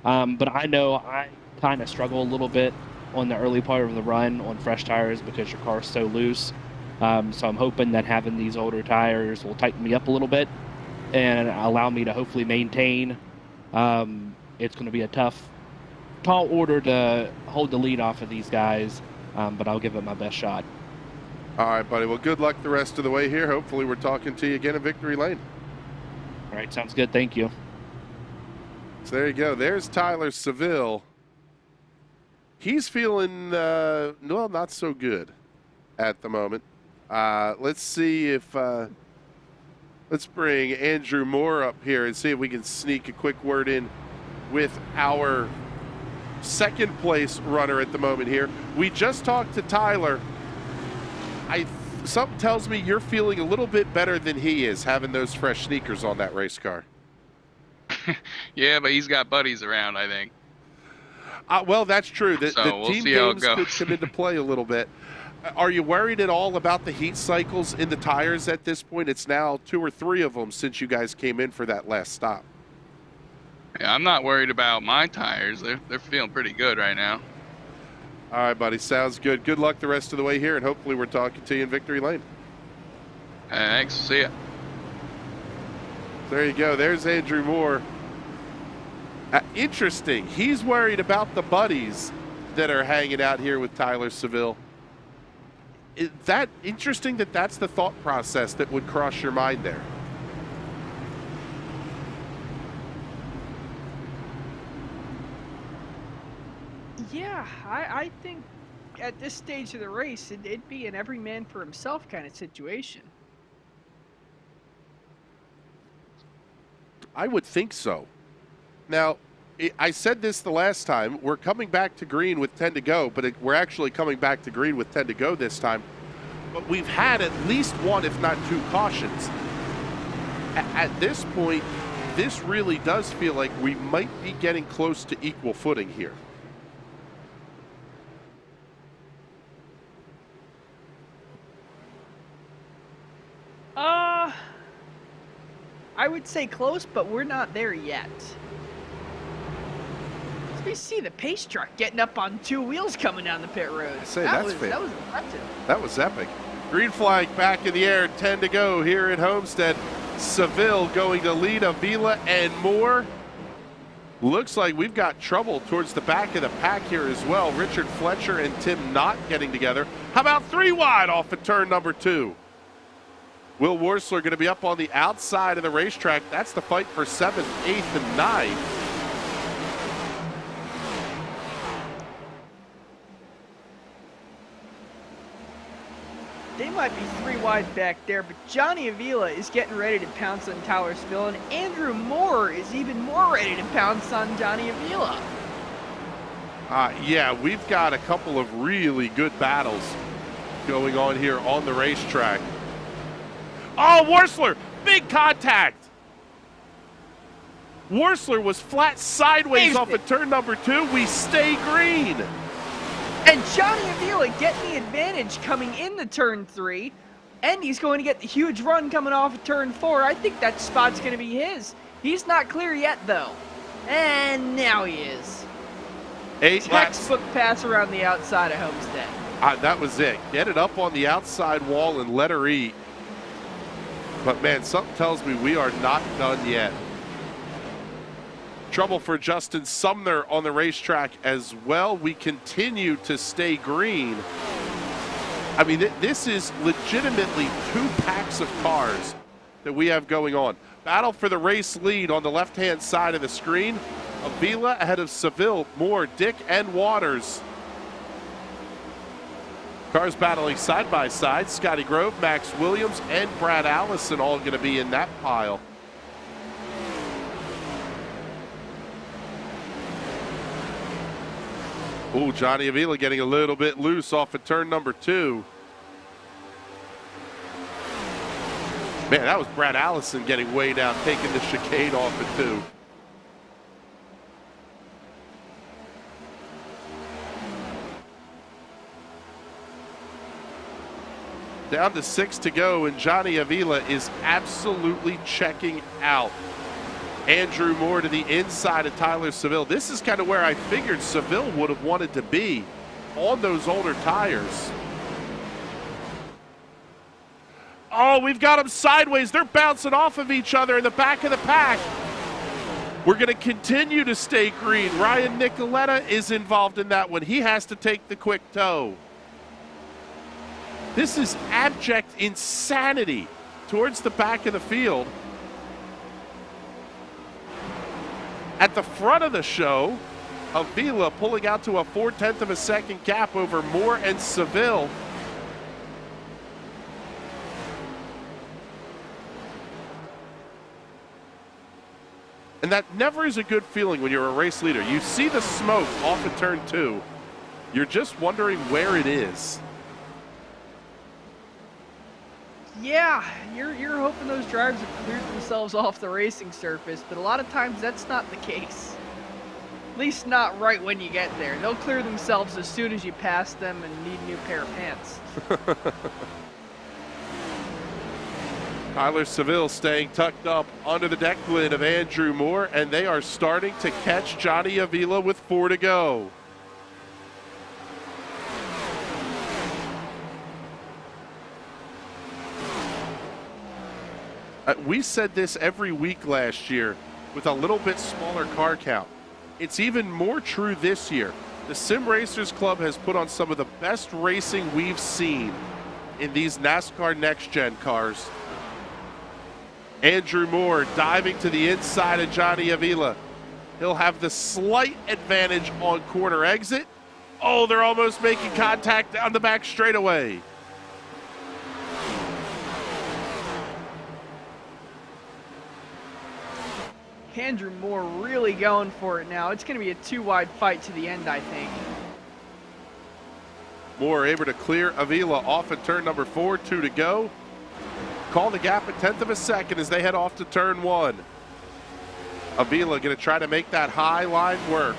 but I know I kind of struggle a little bit on the early part of the run on fresh tires because your car's so loose. So I'm hoping that having these older tires will tighten me up a little bit and allow me to hopefully maintain. It's going to be a tall order to hold the lead off of these guys, but I'll give it my best shot. All right, buddy. Well, good luck the rest of the way here. Hopefully we're talking to you again in Victory Lane. All right, sounds good. Thank you. So there you go. There's Tyler Seville. He's feeling, well, not so good at the moment. Let's see if, let's bring Andrew Moore up here and see if we can sneak a quick word in with our second place runner at the moment here. We just talked to Tyler. Something tells me you're feeling a little bit better than he is having those fresh sneakers on that race car. Yeah, but he's got buddies around, I think. Well, that's true. The We'll team see how it games could goes. come into play a little bit. Are you worried at all about the heat cycles in the tires at this point? It's now 2 or 3 of them since you guys came in for that last stop. Yeah, I'm not worried about my tires. They're feeling pretty good right now. All right, buddy. Sounds good. Good luck the rest of the way here, and hopefully we're talking to you in Victory Lane. Thanks. See ya. There you go. There's Andrew Moore. Interesting. He's worried about the buddies that are hanging out here with Tyler Seville. Is that interesting that that's the thought process that would cross your mind there? Yeah, I think at this stage of the race, it'd be an every man for himself kind of situation. I would think so. Now, I said this the last time. We're coming back to green with 10 to go, but we're actually coming back to green with 10 to go this time. But we've had at least 1, if not 2 cautions. At this point, this really does feel like we might be getting close to equal footing here. I would say close, but we're not there yet. We see the pace truck getting up on 2 wheels coming down the pit road. That was impressive. That was epic. Green flag back in the air, 10 to go here at Homestead. Seville going to lead Avila and Moore. Looks like we've got trouble towards the back of the pack here as well. Richard Fletcher and Tim Knott getting together. How about 3 wide off of turn number 2? Will Worsler going to be up on the outside of the racetrack. That's the fight for 7th, 8th, and 9th. They might be 3 wide back there, but Johnny Avila is getting ready to pounce on Tyler Seville, and Andrew Moore is even more ready to pounce on Johnny Avila. Yeah, we've got a couple of really good battles going on here on the racetrack. Oh, Worsler, big contact. Worsler was flat sideways off of turn number 2. We stay green. And Johnny Avila getting the advantage coming into turn 3. And he's going to get the huge run coming off of turn 4. I think that spot's going to be his. He's not clear yet, though. And now he is. 8 laps. Textbook pass around the outside of Homestead. That was it. Get it up on the outside wall and let her eat. But, man, something tells me we are not done yet. Trouble for Justin Sumner on the racetrack as well. We continue to stay green. I mean, this is legitimately 2 packs of cars that we have going on. Battle for the race lead on the left-hand side of the screen. Avila ahead of Seville, Moore, Dick, and Waters. Cars battling side by side. Scotty Grove, Max Williams, and Brad Allison all going to be in that pile. Oh, Johnny Avila getting a little bit loose off of turn number 2. Man, that was Brad Allison getting way down, taking the chicane off of 2. Down to 6 to go, and Johnny Avila is absolutely checking out. Andrew Moore to the inside of Tyler Seville. This is kind of where I figured Seville would have wanted to be on those older tires. Oh, we've got them sideways. They're bouncing off of each other in the back of the pack. We're going to continue to stay green. Ryan Nicoletta is involved in that one. He has to take the quick toe. This is abject insanity towards the back of the field. At the front of the show, Avila pulling out to a 0.4 of a second gap over Moore and Seville. And that never is a good feeling when you're a race leader. You see the smoke off of turn 2. You're just wondering where it is. Yeah, you're hoping those drivers have cleared themselves off the racing surface, but a lot of times that's not the case. At least not right when you get there. They'll clear themselves as soon as you pass them and need a new pair of pants. Tyler Seville staying tucked up under the deck lid of Andrew Moore, and they are starting to catch Johnny Avila with 4 to go. We said this every week last year with a little bit smaller car count. It's even more true this year. The Sim Racers Club has put on some of the best racing we've seen in these NASCAR Next Gen cars. Andrew Moore diving to the inside of Johnny Avila. He'll have the slight advantage on corner exit. Oh, they're almost making contact down the back straightaway. Andrew Moore really going for it now. It's going to be a 2-wide fight to the end, I think. Moore able to clear Avila off at turn number 4, 2 to go. Call the gap a 1/10 of a second as they head off to turn 1. Avila going to try to make that high line work.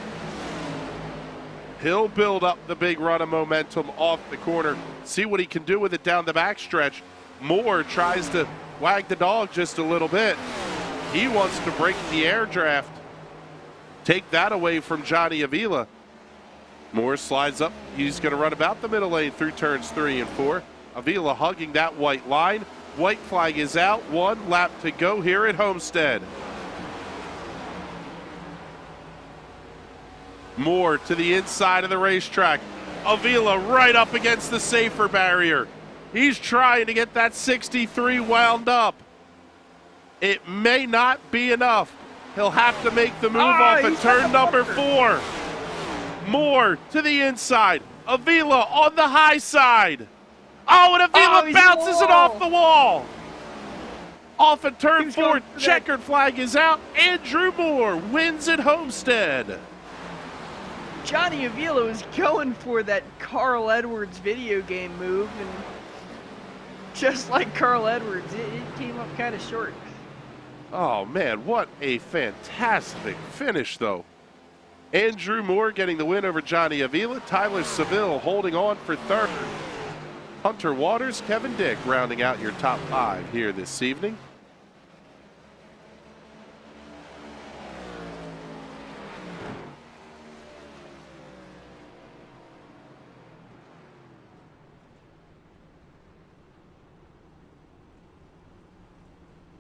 He'll build up the big run of momentum off the corner. See what he can do with it down the backstretch. Moore tries to wag the dog just a little bit. He wants to break the air draft. Take that away from Johnny Avila. Moore slides up. He's going to run about the middle lane through turns 3 and 4. Avila hugging that white line. White flag is out. 1 lap to go here at Homestead. Moore to the inside of the racetrack. Avila right up against the safer barrier. He's trying to get that 63 wound up. It may not be enough. He'll have to make the move off at turn number 4. Moore to the inside. Avila on the high side. Oh, and Avila bounces it off the wall. Off at turn 4, checkered flag is out. Andrew Moore wins at Homestead. Johnny Avila was going for that Carl Edwards video game move, and just like Carl Edwards, it came up kind of short. Oh, man, what a fantastic finish, though. Andrew Moore getting the win over Johnny Avila. Tyler Seville holding on for 3rd. Hunter Waters, Kevin Dick rounding out your top 5 here this evening.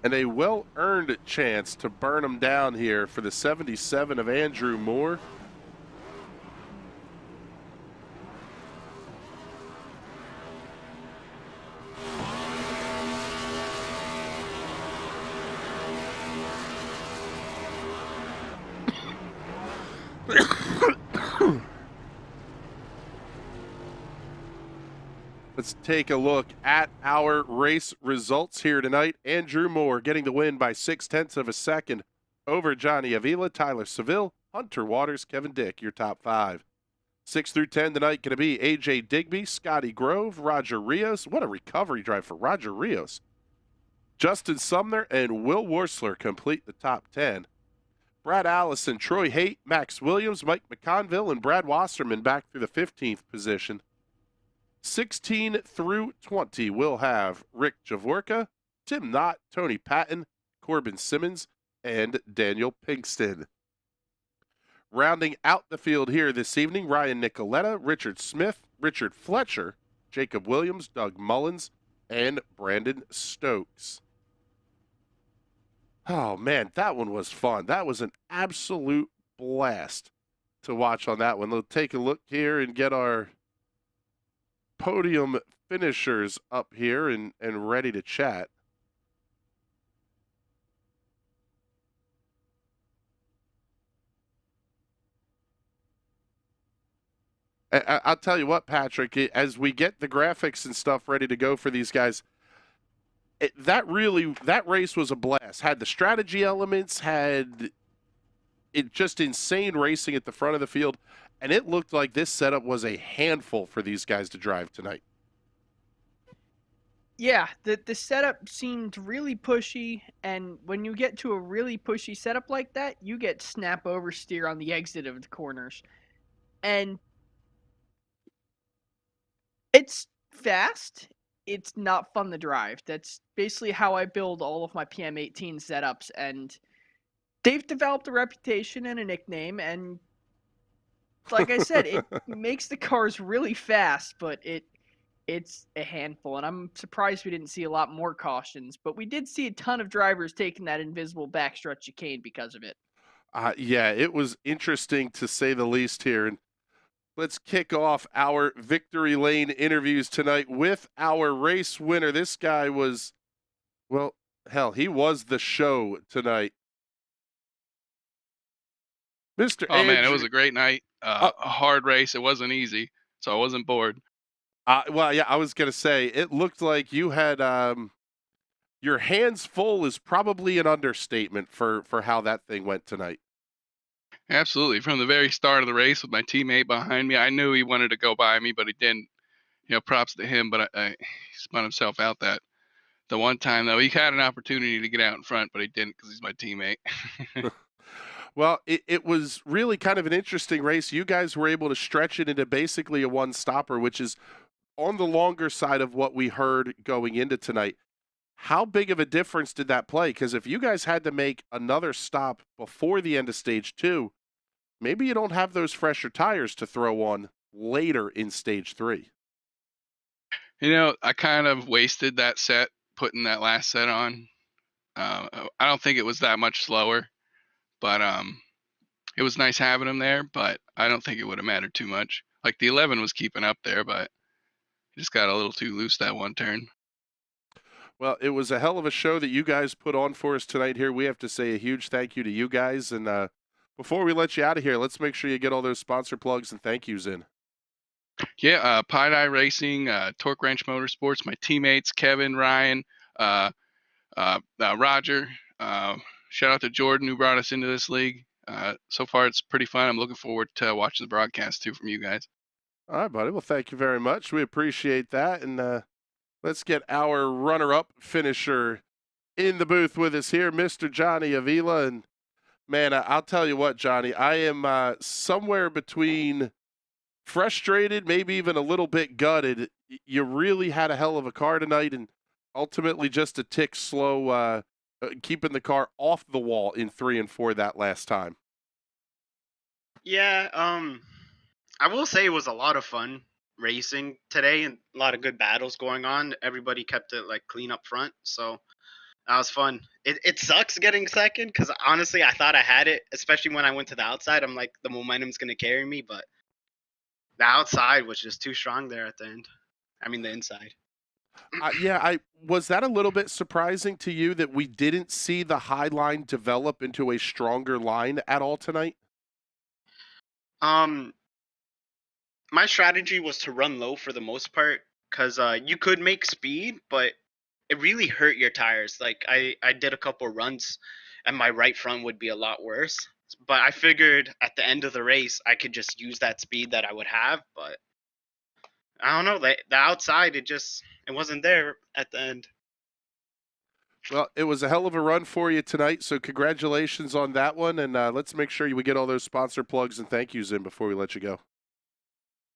And a well-earned chance to burn them down here for the 77 of Andrew Moore. Let's take a look at our race results here tonight. Andrew Moore getting the win by 0.6 of a second over Johnny Avila, Tyler Seville, Hunter Waters, Kevin Dick, your top 5. 6 through 10 tonight going to be A.J. Digby, Scotty Grove, Roger Rios. What a recovery drive for Roger Rios. Justin Sumner and Will Worsler complete the top 10. Brad Allison, Troy Haight, Max Williams, Mike McConville, and Brad Wasserman back through the 15th position. 16 through 20 will have Rick Javorka, Tim Knott, Tony Patton, Corbin Simmons, and Daniel Pinkston. Rounding out the field here this evening, Ryan Nicoletta, Richard Smith, Richard Fletcher, Jacob Williams, Doug Mullins, and Brandon Stokes. Oh, man, that one was fun. That was an absolute blast to watch on that one. Let's take a look here and get our Podium Finishers up here and ready to chat. I'll tell you what, Patrick, as we get the graphics and stuff ready to go for these guys, that race was a blast. Had the strategy elements, had it just insane racing at the front of the field, and it looked like this setup was a handful for these guys to drive tonight. Yeah, the setup seemed really pushy, and when you get to a really pushy setup like that, you get snap oversteer on the exit of the corners. And it's fast. It's not fun to drive. That's basically how I build all of my PM18 setups, and they've developed a reputation and a nickname, and like I said, it makes the cars really fast, but it's a handful, and I'm surprised we didn't see a lot more cautions, but we did see a ton of drivers taking that invisible backstretch chicane because of it. Yeah, it was interesting to say the least here. And let's kick off our Victory Lane interviews tonight with our race winner. This guy was, well, hell, he was the show tonight. Mr. Oh, Andrew. Man, it was a great night. A hard race. It wasn't easy, so I wasn't bored. Well, yeah, I was going to say, it looked like you had your hands full is probably an understatement for how that thing went tonight. Absolutely. From the very start of the race with my teammate behind me, I knew he wanted to go by me, but he didn't. You know, props to him, but he spun himself out that. The one time, though, he had an opportunity to get out in front, but he didn't because he's my teammate. Well, it was really kind of an interesting race. You guys were able to stretch it into basically a one-stopper, which is on the longer side of what we heard going into tonight. How big of a difference did that play? Because if you guys had to make another stop before the end of stage 2, maybe you don't have those fresher tires to throw on later in stage 3. You know, I kind of wasted that set putting that last set on. I don't think it was that much slower, but it was nice having him there, but I don't think it would have mattered too much. Like the 11 was keeping up there, but he just got a little too loose that one turn. Well, it was a hell of a show that you guys put on for us tonight here. We have to say a huge thank you to you guys. And before we let you out of here, let's make sure you get all those sponsor plugs and thank yous in. Yeah, Pie Racing, Torque Wrench Motorsports, my teammates, Kevin, Ryan, Roger. Shout out to Jordan who brought us into this league. So far, it's pretty fun. I'm looking forward to watching the broadcast, too, from you guys. All right, buddy. Well, thank you very much. We appreciate that. And let's get our runner-up finisher in the booth with us here, Mr. Johnny Avila. And, man, I'll tell you what, Johnny, I am somewhere between frustrated, maybe even a little bit gutted. You really had a hell of a car tonight and ultimately just a tick slow, keeping the car off the wall in 3 and 4 that last time. Yeah, I will say it was a lot of fun racing today and a lot of good battles going on. Everybody kept it like clean up front, so That was fun. It sucks getting second because honestly, I thought I had it, especially when I went to the outside. I'm like, the momentum's going to carry me, but the outside was just too strong there at the end. I mean, the inside. Yeah, I was that a little bit surprising to you that we didn't see the high line develop into a stronger line at all tonight? Um, my strategy was to run low for the most part because you could make speed, but it really hurt your tires. Like I did a couple runs, and my right front would be a lot worse. But I figured at the end of the race I could just use that speed that I would have. But I don't know, the outside it wasn't there at the end. Well, it was a hell of a run for you tonight, so congratulations on that one, and let's make sure we get all those sponsor plugs and thank yous in before we let you go.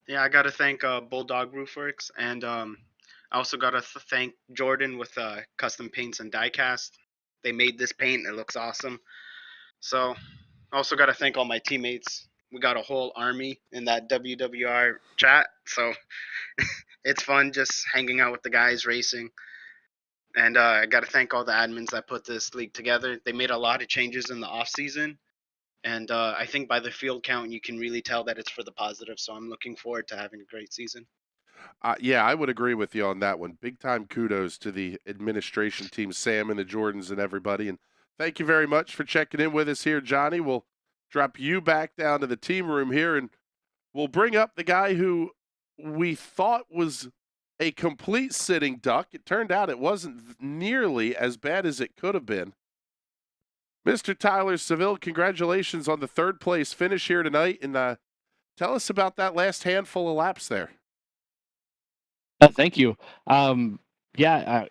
Yeah, I gotta thank Bulldog Roofworks, and I also gotta thank Jordan with Custom Paints and Diecast. They made this paint; it looks awesome. So, also gotta thank all my teammates. We got a whole army in that WWR chat, so it's fun just hanging out with the guys racing. And I gotta thank all the admins that put this league together. They made a lot of changes in the off season, and I think by the field count, you can really tell that it's for the positive. So I'm looking forward to having a great season. Yeah, I would agree with you on that one. Big time kudos to the administration team, Sam and the Jordans and everybody. And thank you very much for checking in with us here, Johnny. We'll drop you back down to the team room here, and we'll bring up the guy who we thought was a complete sitting duck. It turned out it wasn't nearly as bad as it could have been. Mr. Tyler Seville, congratulations on the third place finish here tonight. And tell us about that last handful of laps there. Thank you. Yeah,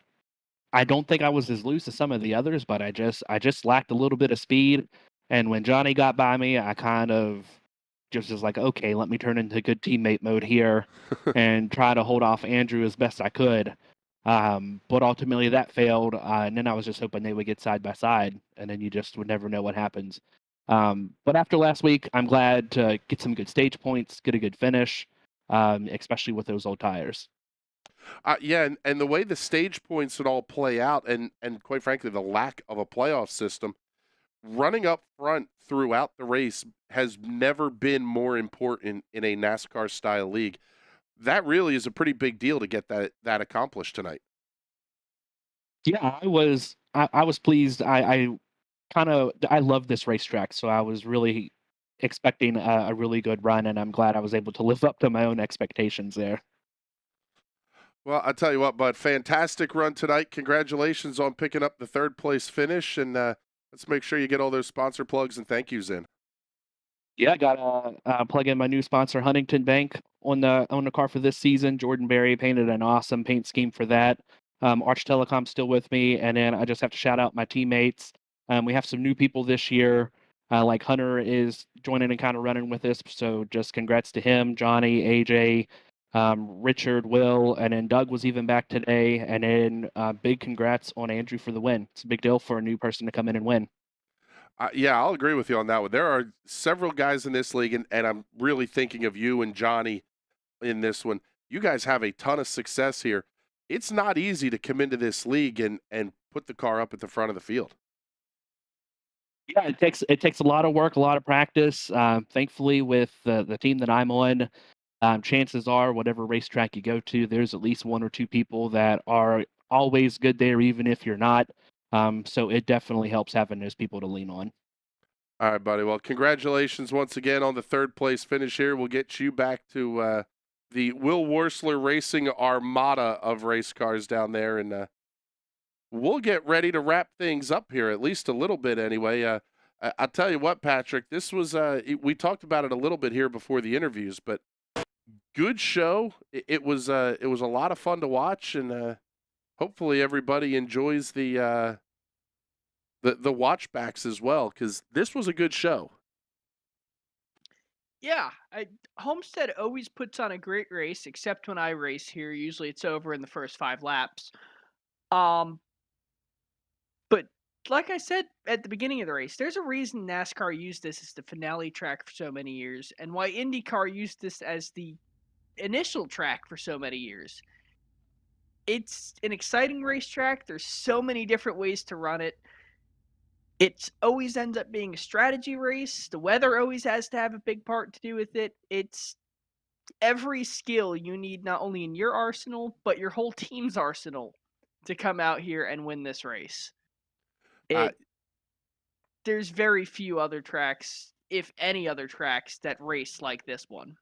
I don't think I was as loose as some of the others, but I just lacked a little bit of speed. And when Johnny got by me, I kind of just was like, okay, let me turn into good teammate mode here and try to hold off Andrew as best I could. But ultimately that failed, and then I was just hoping they would get side by side, and then you just would never know what happens. But after last week, I'm glad to get some good stage points, get a good finish, especially with those old tires. Yeah, and the way the stage points would all play out, and quite frankly, the lack of a playoff system, running up front throughout the race has never been more important in a NASCAR style league. That really is a pretty big deal to get that accomplished tonight. Yeah, I was pleased. I love this racetrack, so I was really expecting a really good run, and I'm glad I was able to live up to my own expectations there. Well, I'll tell you what, bud, fantastic run tonight. Congratulations on picking up the third place finish, and let's make sure you get all those sponsor plugs and thank yous in. Yeah, I got to plug in my new sponsor, Huntington Bank, on the car for this season. Jordan Berry painted an awesome paint scheme for that. Arch Telecom's still with me, and then I just have to shout out my teammates. We have some new people this year, like Hunter is joining and kind of running with us, so just congrats to him, Johnny, AJ, Richard, Will, and then Doug was even back today, and then big congrats on Andrew for the win. It's a big deal for a new person to come in and win. Yeah, I'll agree with you on that one. There are several guys in this league, and I'm really thinking of you and Johnny in this one. You guys have a ton of success here. It's not easy to come into this league and put the car up at the front of the field. Yeah, it takes a lot of work, a lot of practice. Thankfully, with the team that I'm on, chances are, whatever racetrack you go to, there's at least one or two people that are always good there, even if you're not. So it definitely helps having those people to lean on. All right, buddy. Well, congratulations once again on the third place finish here. We'll get you back to the Will Worsler Racing armada of race cars down there, and we'll get ready to wrap things up here, at least a little bit anyway. I'll tell you what, Patrick, this was, we talked about it a little bit here before the interviews, but good show. It was a lot of fun to watch, and hopefully everybody enjoys the watchbacks as well, because this was a good show. Yeah, Homestead always puts on a great race, except when I race here. Usually it's over in the first 5 laps. But like I said at the beginning of the race, there's a reason NASCAR used this as the finale track for so many years, and why IndyCar used this as the initial track for so many years. It's an exciting racetrack. There's so many different ways to run it. It always ends up being a strategy race. The weather always has to have a big part to do with it. It's every skill you need, not only in your arsenal, but your whole team's arsenal to come out here and win this race. There's very few other tracks, if any other tracks, that race like this one.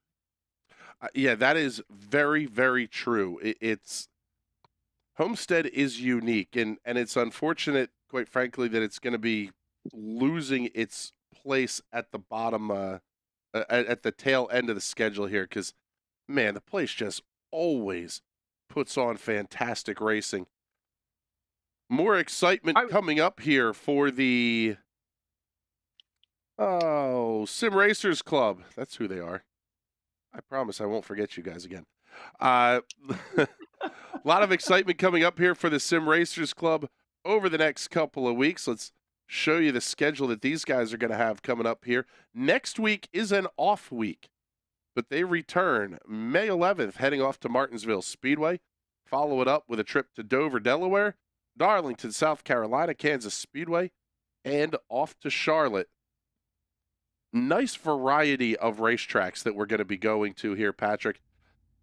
Yeah, that is very, very true. It's Homestead is unique, and it's unfortunate, quite frankly, that it's going to be losing its place at the bottom, at the tail end of the schedule here, because, man, the place just always puts on fantastic racing. More excitement coming up here for the Sim Racers Club. That's who they are. I promise I won't forget you guys again. A lot of excitement coming up here for the Sim Racers Club over the next couple of weeks. Let's show you the schedule that these guys are going to have coming up here. Next week is an off week, but they return May 11th, heading off to Martinsville Speedway. Follow it up with a trip to Dover, Delaware, Darlington, South Carolina, Kansas Speedway, and off to Charlotte. Nice variety of racetracks that we're going to be going to here, Patrick.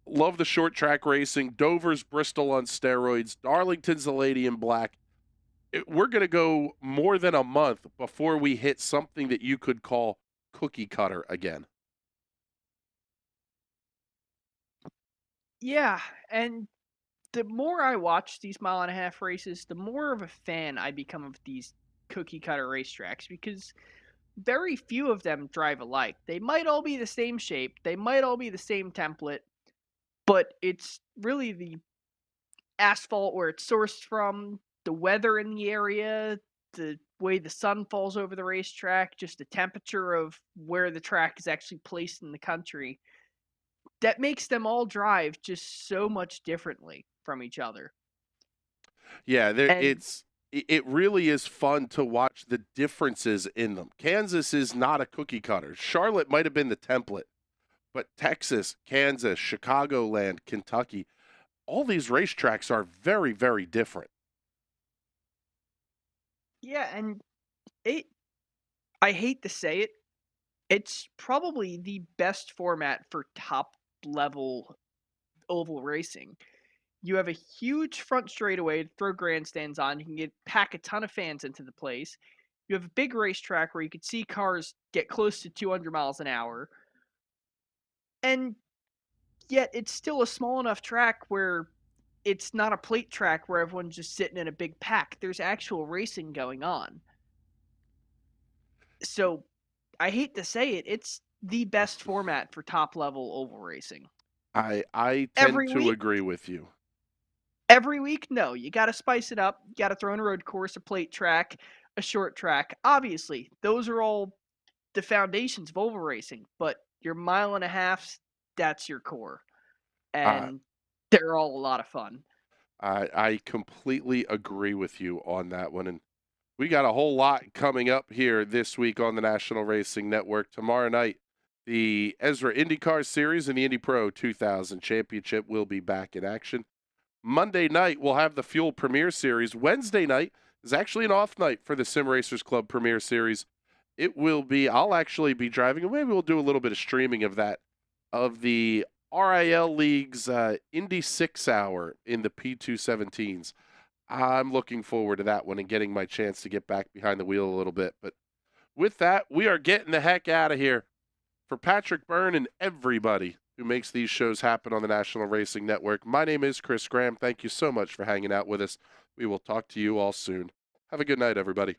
Love the short track racing. Dover's Bristol on steroids. Darlington's the Lady in Black. We're going to go more than a month before we hit something that you could call cookie cutter again. Yeah, and the more I watch these mile-and-a-half races, the more of a fan I become of these cookie cutter racetracks, because very few of them drive alike. They might all be the same shape, they might all be the same template, but it's really the asphalt where it's sourced from, the weather in the area, the way the sun falls over the racetrack, just the temperature of where the track is actually placed in the country, that makes them all drive just so much differently from each other. Yeah, it really is fun to watch the differences in them. Kansas is not a cookie cutter. Charlotte might have been the template, but Texas, Kansas, Chicagoland, Kentucky, all these racetracks are very, very different. Yeah, and I hate to say it, it's probably the best format for top-level oval racing. You have a huge front straightaway to throw grandstands on. You can pack a ton of fans into the place. You have a big racetrack where you could see cars get close to 200 miles an hour. And yet it's still a small enough track where it's not a plate track where everyone's just sitting in a big pack. There's actual racing going on. So I hate to say it, it's the best format for top-level oval racing. I tend to agree with you. Every week, no. You got to spice it up. You got to throw in a road course, a plate track, a short track. Obviously, those are all the foundations of oval racing. But your mile and a half, that's your core. And they're all a lot of fun. I completely agree with you on that one. And we got a whole lot coming up here this week on the National Racing Network. Tomorrow night, the Ezra IndyCar Series and the Indy Pro 2000 Championship will be back in action. Monday night, we'll have the Fuel Premier Series. Wednesday night is actually an off night for the Sim Racers Club Premier Series. It will be, I'll actually be driving, and maybe we'll do a little bit of streaming of that, of the RIL League's Indy 6 Hour in the P217s. I'm looking forward to that one and getting my chance to get back behind the wheel a little bit. But with that, we are getting the heck out of here. For Patrick Byrne and everybody who makes these shows happen on the National Racing Network, my name is Chris Graham. Thank you so much for hanging out with us. We will talk to you all soon. Have a good night, everybody.